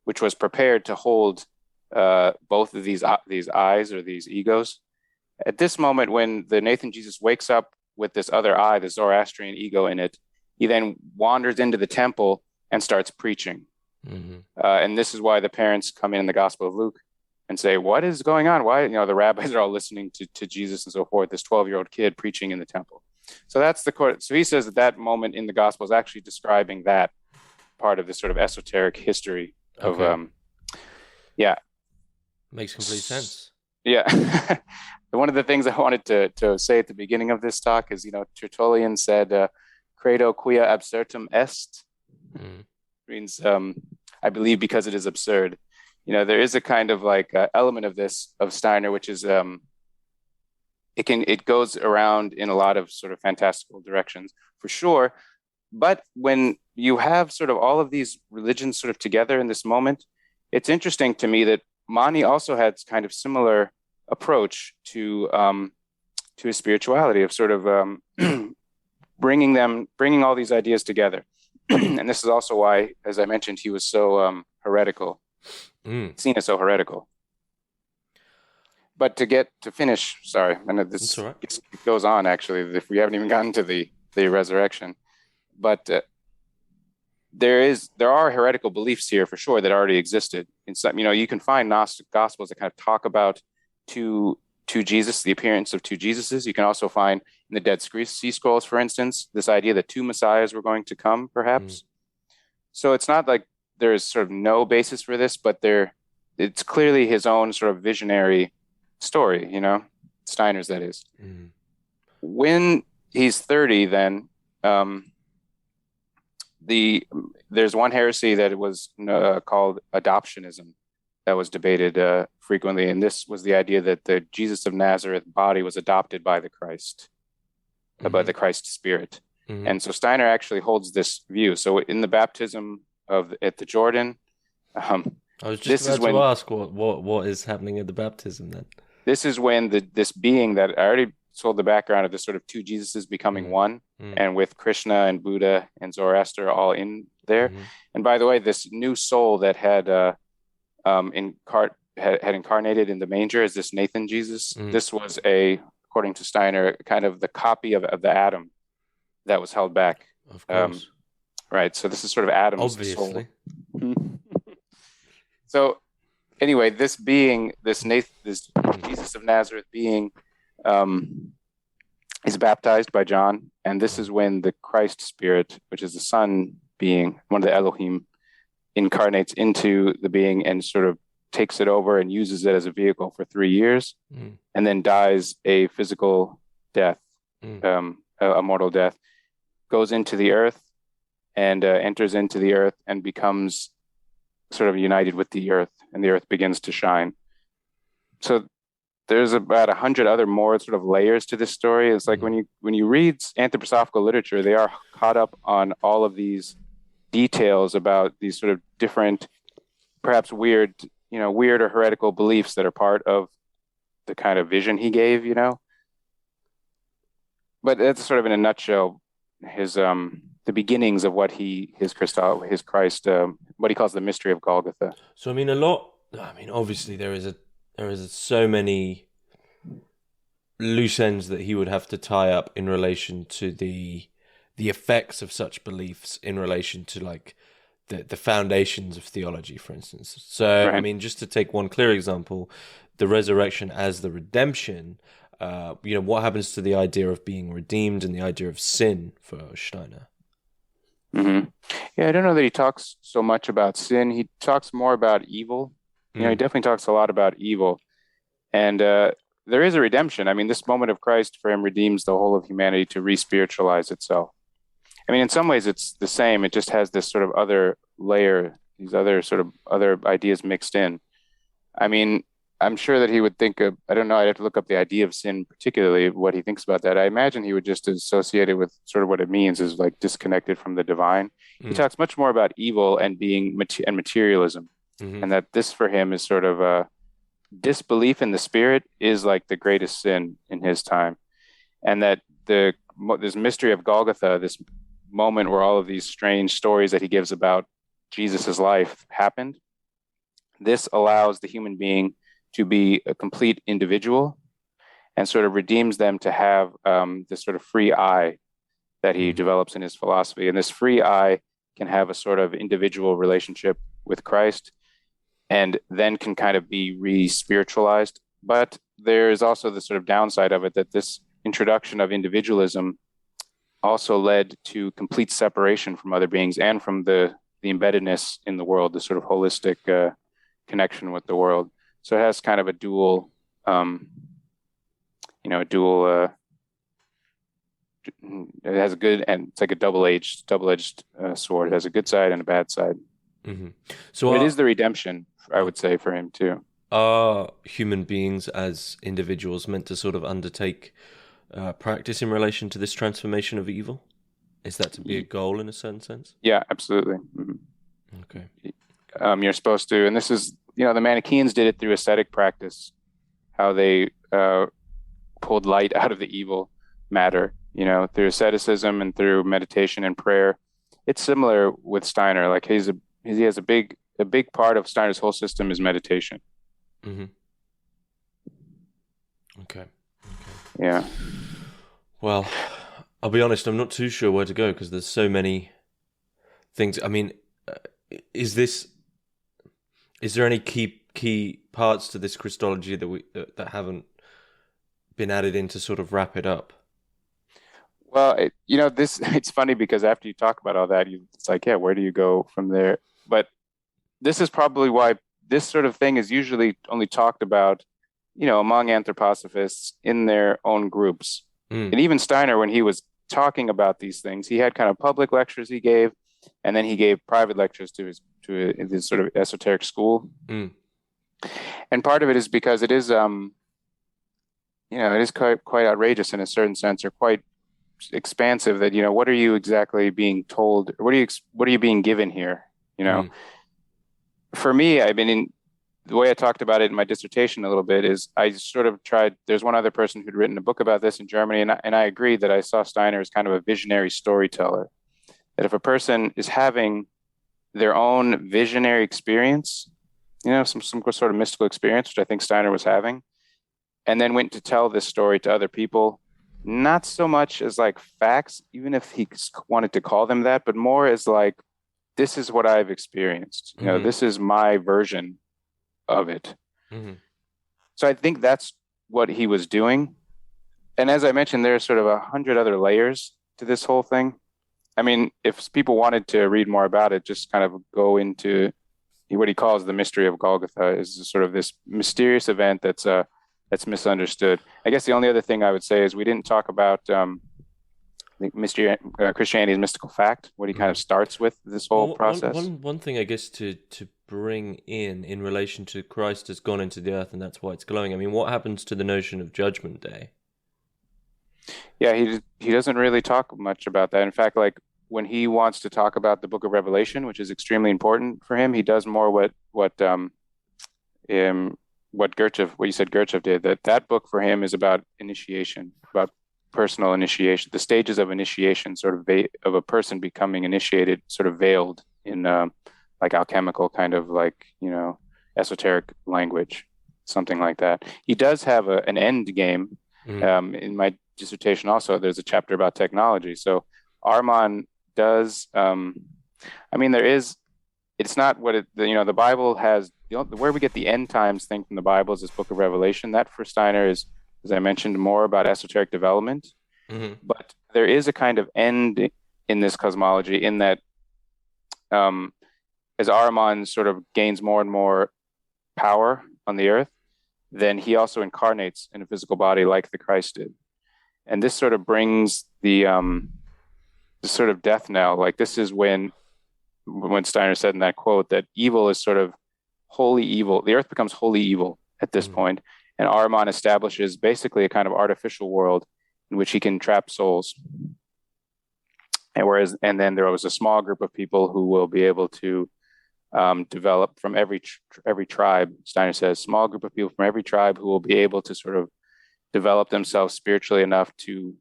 which was prepared to hold both of these eyes or these egos. At this moment, when the Nathan Jesus wakes up with this other eye, the Zoroastrian ego in it, he then wanders into the temple and starts preaching. And this is why the parents come in the Gospel of Luke and say, what is going on? Why, the rabbis are all listening to Jesus and so forth, this 12-year-old kid preaching in the temple. So that's so he says that moment in the Gospel is actually describing that part of this sort of esoteric history of,
Makes complete sense.
Yeah. One of the things I wanted to say at the beginning of this talk is, Tertullian said, credo quia absurdum est, means, I believe because it is absurd. There is a kind of element of this, of Steiner, which is, it goes around in a lot of sort of fantastical directions for sure. But when you have sort of all of these religions sort of together in this moment, it's interesting to me that Mani also had kind of similar approach to his spirituality, of sort of bringing all these ideas together. And this is also why, as I mentioned, he was so heretical, seen as so heretical. But to finish, sorry, I know this it goes on actually, if we haven't even gotten to the resurrection, but there are heretical beliefs here for sure that already existed. In some, you can find Gnostic Gospels that kind of talk about two Jesus, the appearance of two Jesuses. You can also find in the Dead Sea Scrolls, for instance, this idea that two Messiahs were going to come, perhaps. So it's not like there is sort of no basis for this, but it's clearly his own sort of visionary story, Steiner's, that is. When he's 30, then there's one heresy that was called adoptionism that was debated frequently, and this was the idea that the Jesus of Nazareth body was adopted by the Christ, by the Christ Spirit. And so Steiner actually holds this view. So in the baptism at the Jordan,
I was just about to ask what is happening at the baptism then.
This is when this being that I already told the background of this sort of two Jesuses becoming one,
Mm.
and with Krishna and Buddha and Zoroaster all in there.
Mhm.
And by the way, this new soul that had incarnated in the manger is this Nathan Jesus.
Mm.
This was according to Steiner, kind of the copy of the Adam that was held back.
Of course.
Right. So this is sort of Adam's
Obviously.
soul. So anyway, this being, this Jesus of Nazareth being, is baptized by John, and this is when the Christ spirit, which is the Son being, one of the Elohim, incarnates into the being and sort of takes it over and uses it as a vehicle for 3 years, and then dies a physical death, a mortal death, goes into the earth and enters into the earth and becomes sort of united with the earth, and the earth begins to shine. So there's about 100 other more sort of layers to this story. It's like when you read anthroposophical literature, they are caught up on all of these details about these sort of different, perhaps weird or heretical beliefs that are part of the kind of vision he gave, But that's sort of in a nutshell his the beginnings of what his Christ, what he calls the mystery of Golgotha.
So obviously there is so many loose ends that he would have to tie up in relation to the effects of such beliefs in relation to like the foundations of theology, for instance. So
Right.
I mean, just to take one clear example, the resurrection as the redemption. What happens to the idea of being redeemed and the idea of sin for Steiner?
Mm-hmm. Yeah, I don't know that he talks so much about sin. He talks more about evil. He definitely talks a lot about evil. And there is a redemption. I mean, this moment of Christ for him redeems the whole of humanity to re-spiritualize itself. I mean, in some ways it's the same. It just has this sort of other layer, these other ideas mixed in. I mean, I'm sure that he would think of, I don't know, I'd have to look up the idea of sin, particularly what he thinks about that. I imagine he would just associate it with sort of what it means is like disconnected from the divine. He talks much more about evil and being and materialism, and that this for him is sort of a disbelief in the spirit is like the greatest sin in his time. And that this mystery of Golgotha, this moment where all of these strange stories that he gives about Jesus's life happened, this allows the human being to be a complete individual and sort of redeems them to have this sort of free I that he develops in his philosophy. And this free I can have a sort of individual relationship with Christ and then can kind of be re-spiritualized. But there is also the sort of downside of it that this introduction of individualism also led to complete separation from other beings and from the embeddedness in the world, the sort of holistic connection with the world. So it has kind of a dual, it has a good, and it's like a double-edged sword. It has a good side and a bad side. So it is the redemption, I would say, for him too.
Are human beings as individuals meant to sort of undertake practice in relation to this transformation of evil? Is that to be a goal in a certain sense?
Yeah, absolutely.
Okay.
You're supposed to, and this is, the Manikins did it through ascetic practice, how they pulled light out of the evil matter, through asceticism and through meditation and prayer. It's similar with Steiner. Like he has a big part of Steiner's whole system is meditation.
Okay.
Yeah.
Well, I'll be honest, I'm not too sure where to go because there's so many things. I mean, is there any key parts to this Christology that haven't been added in to sort of wrap it up?
Well, it's funny because after you talk about all that, it's like, yeah, where do you go from there? But this is probably why this sort of thing is usually only talked about, among anthroposophists in their own groups. And even Steiner, when he was talking about these things, he had kind of public lectures he gave, and then he gave private lectures to his sort of esoteric school. And part of it is because it is, it is quite outrageous in a certain sense, or quite expansive. That what are you exactly being told? What are you being given here? For me, I mean, the way I talked about it in my dissertation a little bit is I sort of tried, there's one other person who'd written a book about this in Germany, and I agreed that I saw Steiner as kind of a visionary storyteller. That if a person is having their own visionary experience, some sort of mystical experience, which I think Steiner was having, and then went to tell this story to other people, not so much as like facts, even if he wanted to call them that, but more as like, this is what I've experienced. This is my version of it. Mm-hmm. So I think that's what he was doing. And as I mentioned, there's sort of 100 other layers to this whole thing. I mean, if people wanted to read more about it, just kind of go into what he calls the mystery of Golgotha, is sort of this mysterious event that's misunderstood. I guess the only other thing I would say is we didn't talk about Christianity's mystical fact, what he kind of starts with this whole process.
One thing, I guess, to bring in relation to Christ has gone into the earth and that's why it's glowing. I mean, what happens to the notion of Judgment Day?
Yeah, he doesn't really talk much about that. In fact, like when he wants to talk about the Book of Revelation, which is extremely important for him, he does more what Gertchev did. That book for him is about initiation, about personal initiation, the stages of initiation, sort of of a person becoming initiated, sort of veiled in like alchemical kind of like esoteric language, something like that. He does have an end game. In my dissertation also, there's a chapter about technology. So Armand does, it's not what the Bible has, where we get the end times thing from the Bible is this Book of Revelation. That for Steiner is, as I mentioned, more about esoteric development. Mm-hmm. But there is a kind of end in this cosmology in that as Ahriman sort of gains more and more power on the earth, then he also incarnates in a physical body like the Christ did. And this sort of brings the sort of death knell. Like this is when Steiner said in that quote that evil is sort of wholly evil. The earth becomes wholly evil at this point. And Ahriman establishes basically a kind of artificial world in which he can trap souls. And then there was a small group of people who will be able to develop from every tribe. Steiner says, small group of people from every tribe who will be able to sort of develop themselves spiritually enough to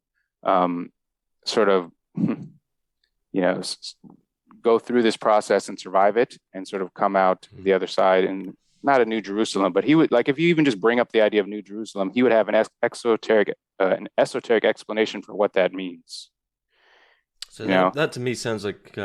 sort of, go through this process and survive it and sort of come out the other side. And not a New Jerusalem, but he would, like, if you even just bring up the idea of New Jerusalem, he would have an esoteric explanation for what that means.
So that to me sounds like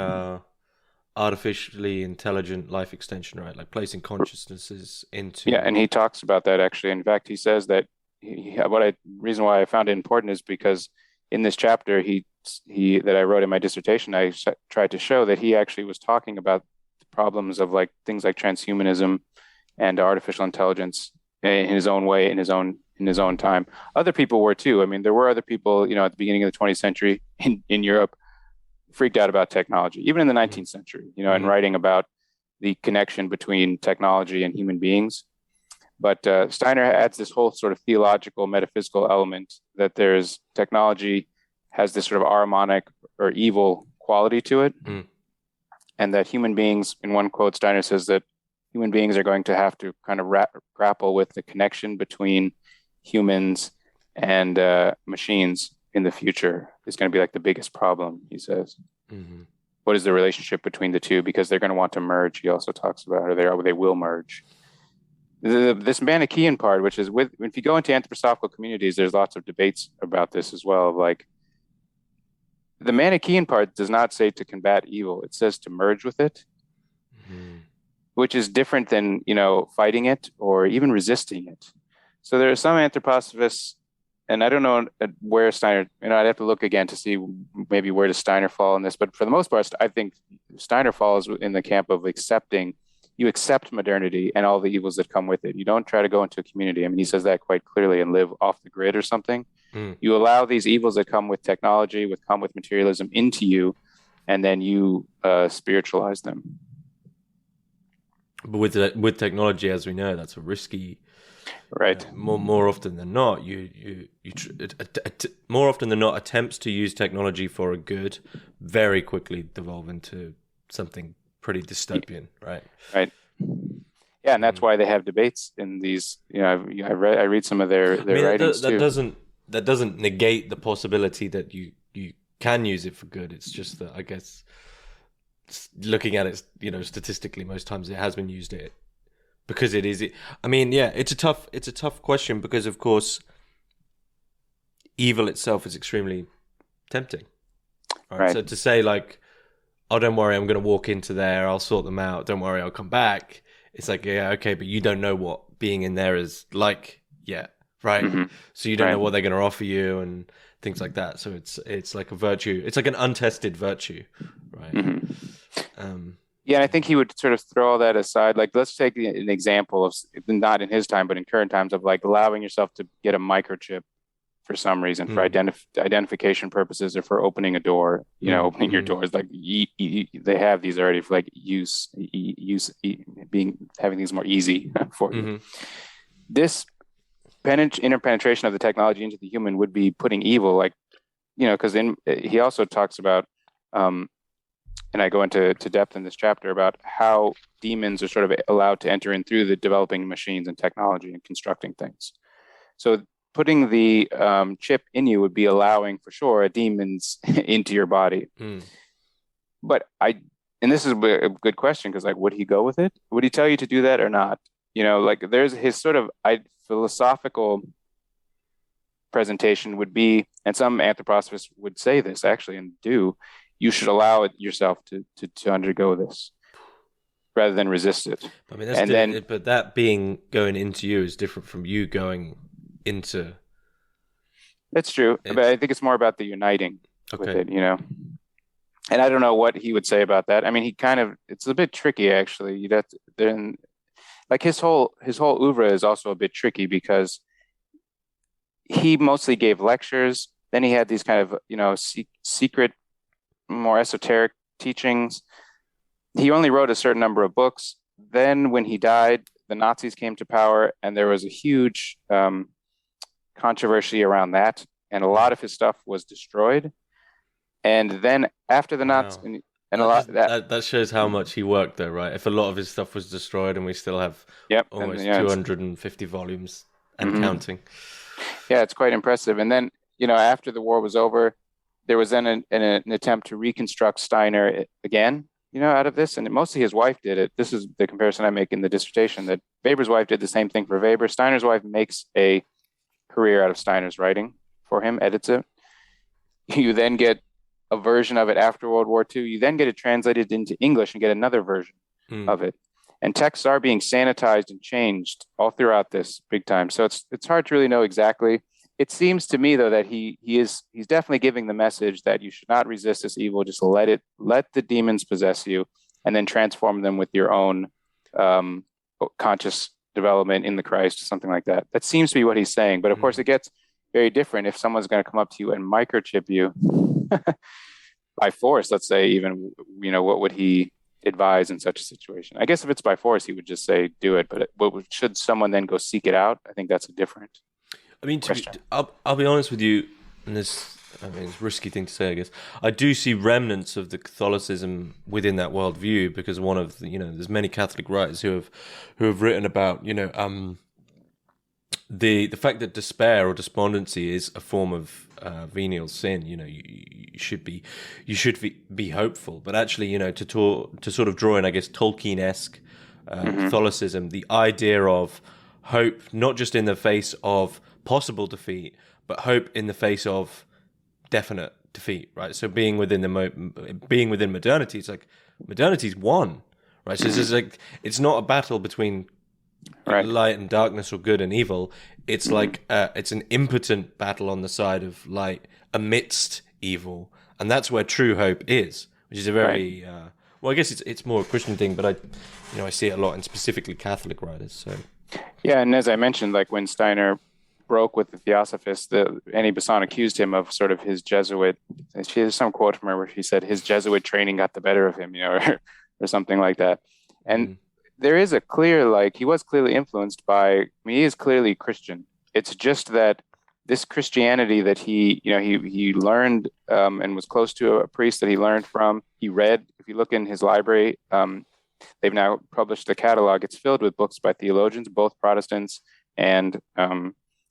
artificially intelligent life extension, right? Like placing consciousnesses into.
Yeah, and he talks about that actually. In fact, he says that reason why I found it important is because in this chapter that I wrote in my dissertation, I tried to show that he actually was talking about the problems of like things like transhumanism and artificial intelligence in his own way, in his own time. Other people were too. I mean, there were other people, at the beginning of the 20th century in Europe, freaked out about technology, even in the 19th century, and writing about the connection between technology and human beings. But Steiner adds this whole sort of theological, metaphysical element that there's technology has this sort of Ahrimanic or evil quality to it. And that human beings, in one quote, Steiner says that human beings are going to have to kind of grapple with the connection between humans and machines in the future is going to be like the biggest problem, he says. Mm-hmm. What is the relationship between the two? Because they're going to want to merge, he also talks about, or they will merge. This Manichaean part, which is if you go into anthroposophical communities, there's lots of debates about this as well. Like the Manichaean part does not say to combat evil; it says to merge with it, which is different than fighting it or even resisting it. So there are some anthroposophists, and I don't know where Steiner. I'd have to look again to see maybe where does Steiner fall in this. But for the most part, I think Steiner falls in the camp of accepting. You accept modernity and all the evils that come with it. You don't try to go into a community. I mean, he says that quite clearly, and live off the grid or something. You allow these evils that come with technology, come with materialism into you, and then you spiritualize them.
But with technology, as we know, that's a risky.
Right.
More often than not, more often than not, attempts to use technology for a good very quickly devolve into something pretty dystopian, right?
Right. Yeah, and that's why they have debates in these. I read some of their writings
that
too.
doesn't negate the possibility that you can use it for good. It's just that, I guess, looking at it, statistically, most times it has been used it because it is. I mean, yeah, it's a tough question because, of course, evil itself is extremely tempting. Right. So to say like, oh, don't worry, I'm going to walk into there, I'll sort them out. Don't worry, I'll come back. It's like, yeah, okay, but you don't know what being in there is like yet, right?
Mm-hmm.
So you don't know what they're going to offer you and things like that. So it's like a virtue. It's like an untested virtue, right?
Mm-hmm. Yeah, I think he would sort of throw all that aside. Like, let's take an example of, not in his time, but in current times, of like allowing yourself to get a microchip for some reason, for identification purposes, or for opening a door. Opening your doors. Like they have these already for like having these more easy for you. This interpenetration of the technology into the human would be putting evil, like, because he also talks about, and I go into depth in this chapter about how demons are sort of allowed to enter in through the developing machines and technology and constructing things. So putting the chip in you would be allowing, for sure, a demon's into your body. But and this is a good question, because like, would he go with it? Would he tell you to do that or not? Like, there's his sort of philosophical presentation would be, and some anthroposophists would say this actually and do, you should allow it yourself to undergo this rather than resist it.
I mean, but that being going into you is different from you going into.
That's true, but I think it's more about the uniting with it, And I don't know what he would say about that. I mean, it's a bit tricky actually. You'd have to then, like, his whole oeuvre is also a bit tricky because he mostly gave lectures. Then he had these kind of secret, more esoteric teachings. He only wrote a certain number of books. Then when he died, the Nazis came to power, and there was a huge controversy around that, and a lot of his stuff was destroyed. And then after the Nazis, and
that shows how much he worked there, right? If a lot of his stuff was destroyed, and we still have almost 250 volumes and counting.
Yeah, it's quite impressive. And then after the war was over, there was then an attempt to reconstruct Steiner again, out of this, and mostly his wife did it. This is the comparison I make in the dissertation, that Weber's wife did the same thing for Weber. Steiner's wife makes a career out of Steiner's writing for him, edits it. You then get a version of it after World War II. You then get it translated into English and get another version of it. And texts are being sanitized and changed all throughout this big time. So it's hard to really know exactly. It seems to me, though, that he's definitely giving the message that you should not resist this evil. Just let the demons possess you, and then transform them with your own conscious development in the Christ, something like that. That seems to be what he's saying. But of course, it gets very different if someone's going to come up to you and microchip you by force. Let's say, even, what would he advise in such a situation? I guess if it's by force, he would just say, do it. But should someone then go seek it out? I think that's a different.
I mean, I'll be honest with you, and it's a risky thing to say, I guess. I do see remnants of the Catholicism within that worldview, because one of the, there's many Catholic writers who have written about, the fact that despair or despondency is a form of venial sin. You should be hopeful, but actually, to sort of draw in, I guess, Tolkien-esque Catholicism, the idea of hope not just in the face of possible defeat, but hope in the face of definite defeat, right? So being within modernity, it's like modernity's won, right? So it's just like, it's not a battle between light and darkness or good and evil. It's like it's an impotent battle on the side of light amidst evil, and that's where true hope is, which is a very well, I guess it's more a Christian thing, but I see it a lot in specifically Catholic writers. So
yeah, and as I mentioned, like when Steiner broke with the Theosophists, Annie Besant accused him of sort of his Jesuit. She has some quote from her where she said his Jesuit training got the better of him, or something like that. And there is a clear, he was clearly influenced by. He is clearly Christian. It's just that this Christianity that he learned and was close to a priest that he learned from. He read. If you look in his library, they've now published a catalog. It's filled with books by theologians, both Protestants and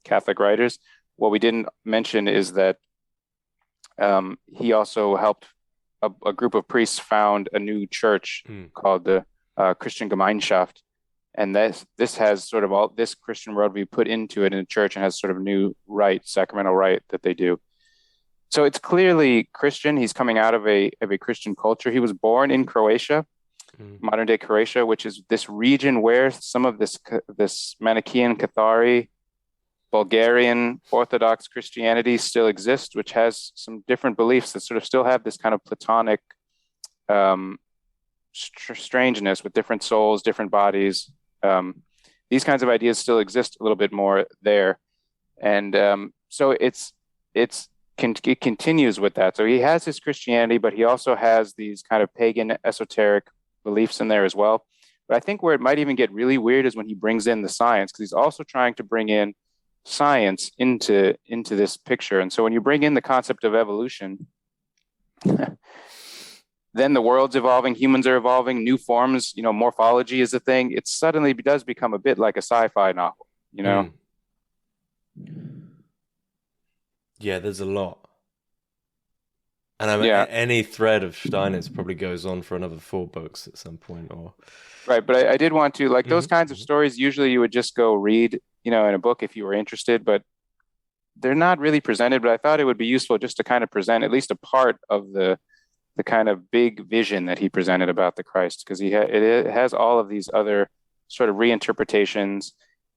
Catholic writers. What we didn't mention is that he also helped a group of priests found a new church called the Christian Gemeinschaft. And this has sort of all this Christian worldview put into it in the church, and has sort of new sacramental rite that they do. So it's clearly Christian. He's coming out of a Christian culture. He was born in Croatia, modern day Croatia, which is this region where some of this Manichean Cathari, Bulgarian Orthodox Christianity still exists, which has some different beliefs that sort of still have this kind of Platonic strangeness with different souls, different bodies. These kinds of ideas still exist a little bit more there. And so it continues with that. So he has his Christianity, but he also has these kind of pagan esoteric beliefs in there as well. But I think where it might even get really weird is when he brings in the science, because he's also trying to bring in science into this picture. And so when you bring in the concept of evolution, then the world's evolving, humans are evolving, new forms, morphology is a thing. It suddenly does become a bit like a sci-fi novel,
Yeah, there's a lot. And I mean, any thread of Steiner's probably goes on for another 4 books at some point.
Right, but I did want to, those kinds of stories, usually you would just go read, in a book if you were interested, but they're not really presented. But I thought it would be useful just to kind of present at least a part of the kind of big vision that he presented about the Christ, because it has all of these other sort of reinterpretations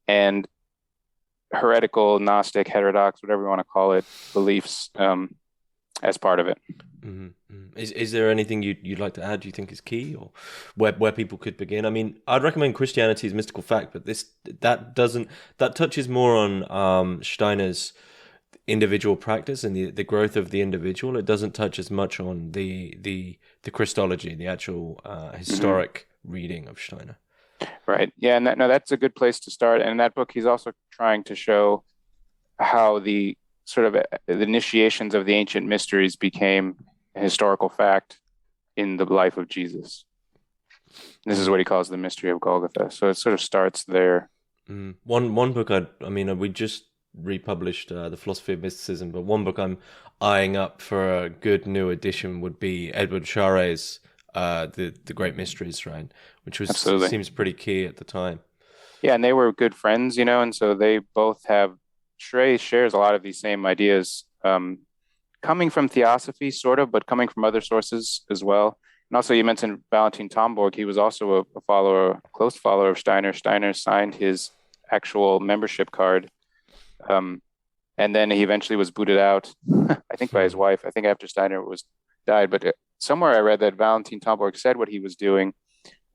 and heretical, Gnostic, heterodox, whatever you want to call it, beliefs as part of it.
Is there anything you'd like to add? Do you think is key, or where people could begin? I mean, I'd recommend Christianity is Mystical Fact, but that touches more on Steiner's individual practice and the growth of the individual. It doesn't touch as much on the Christology, the actual historic reading of Steiner.
Right. Yeah, and that's a good place to start. And in that book, he's also trying to show how the sort of the initiations of the ancient mysteries became a historical fact in the life of Jesus. This is what he calls the mystery of Golgotha. So it sort of starts there.
One book we just republished the Philosophy of Mysticism, but one book I'm eyeing up for a good new edition would be Edward Charet's the Great Mysteries, right? Which seems pretty key at the time.
Yeah, and they were good friends, and so they both have. Schrey shares a lot of these same ideas, coming from theosophy, sort of, but coming from other sources as well. And also, you mentioned Valentin Tomborg. He was also a close follower of Steiner. Steiner signed his actual membership card, and then he eventually was booted out, I think by his wife. I think after Steiner died. But somewhere I read that Valentin Tomborg said what he was doing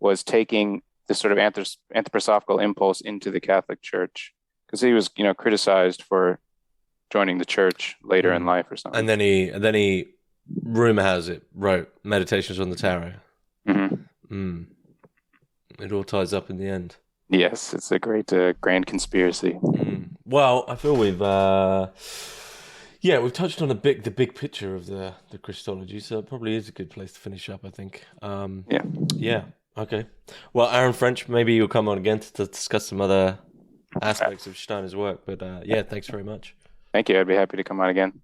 was taking this sort of anthroposophical impulse into the Catholic Church, because he was, criticized for joining the church later in life or something.
And then he, rumor has it, wrote Meditations on the Tarot. It all ties up in the end.
Yes, it's a great grand conspiracy.
Well, I feel we've touched on the big picture of the Christology, so it probably is a good place to finish up, I think. Yeah. Okay. Well, Aaron French, maybe you'll come on again to discuss some other aspects of Steiner's work. But thanks very much.
Thank you. I'd be happy to come on again.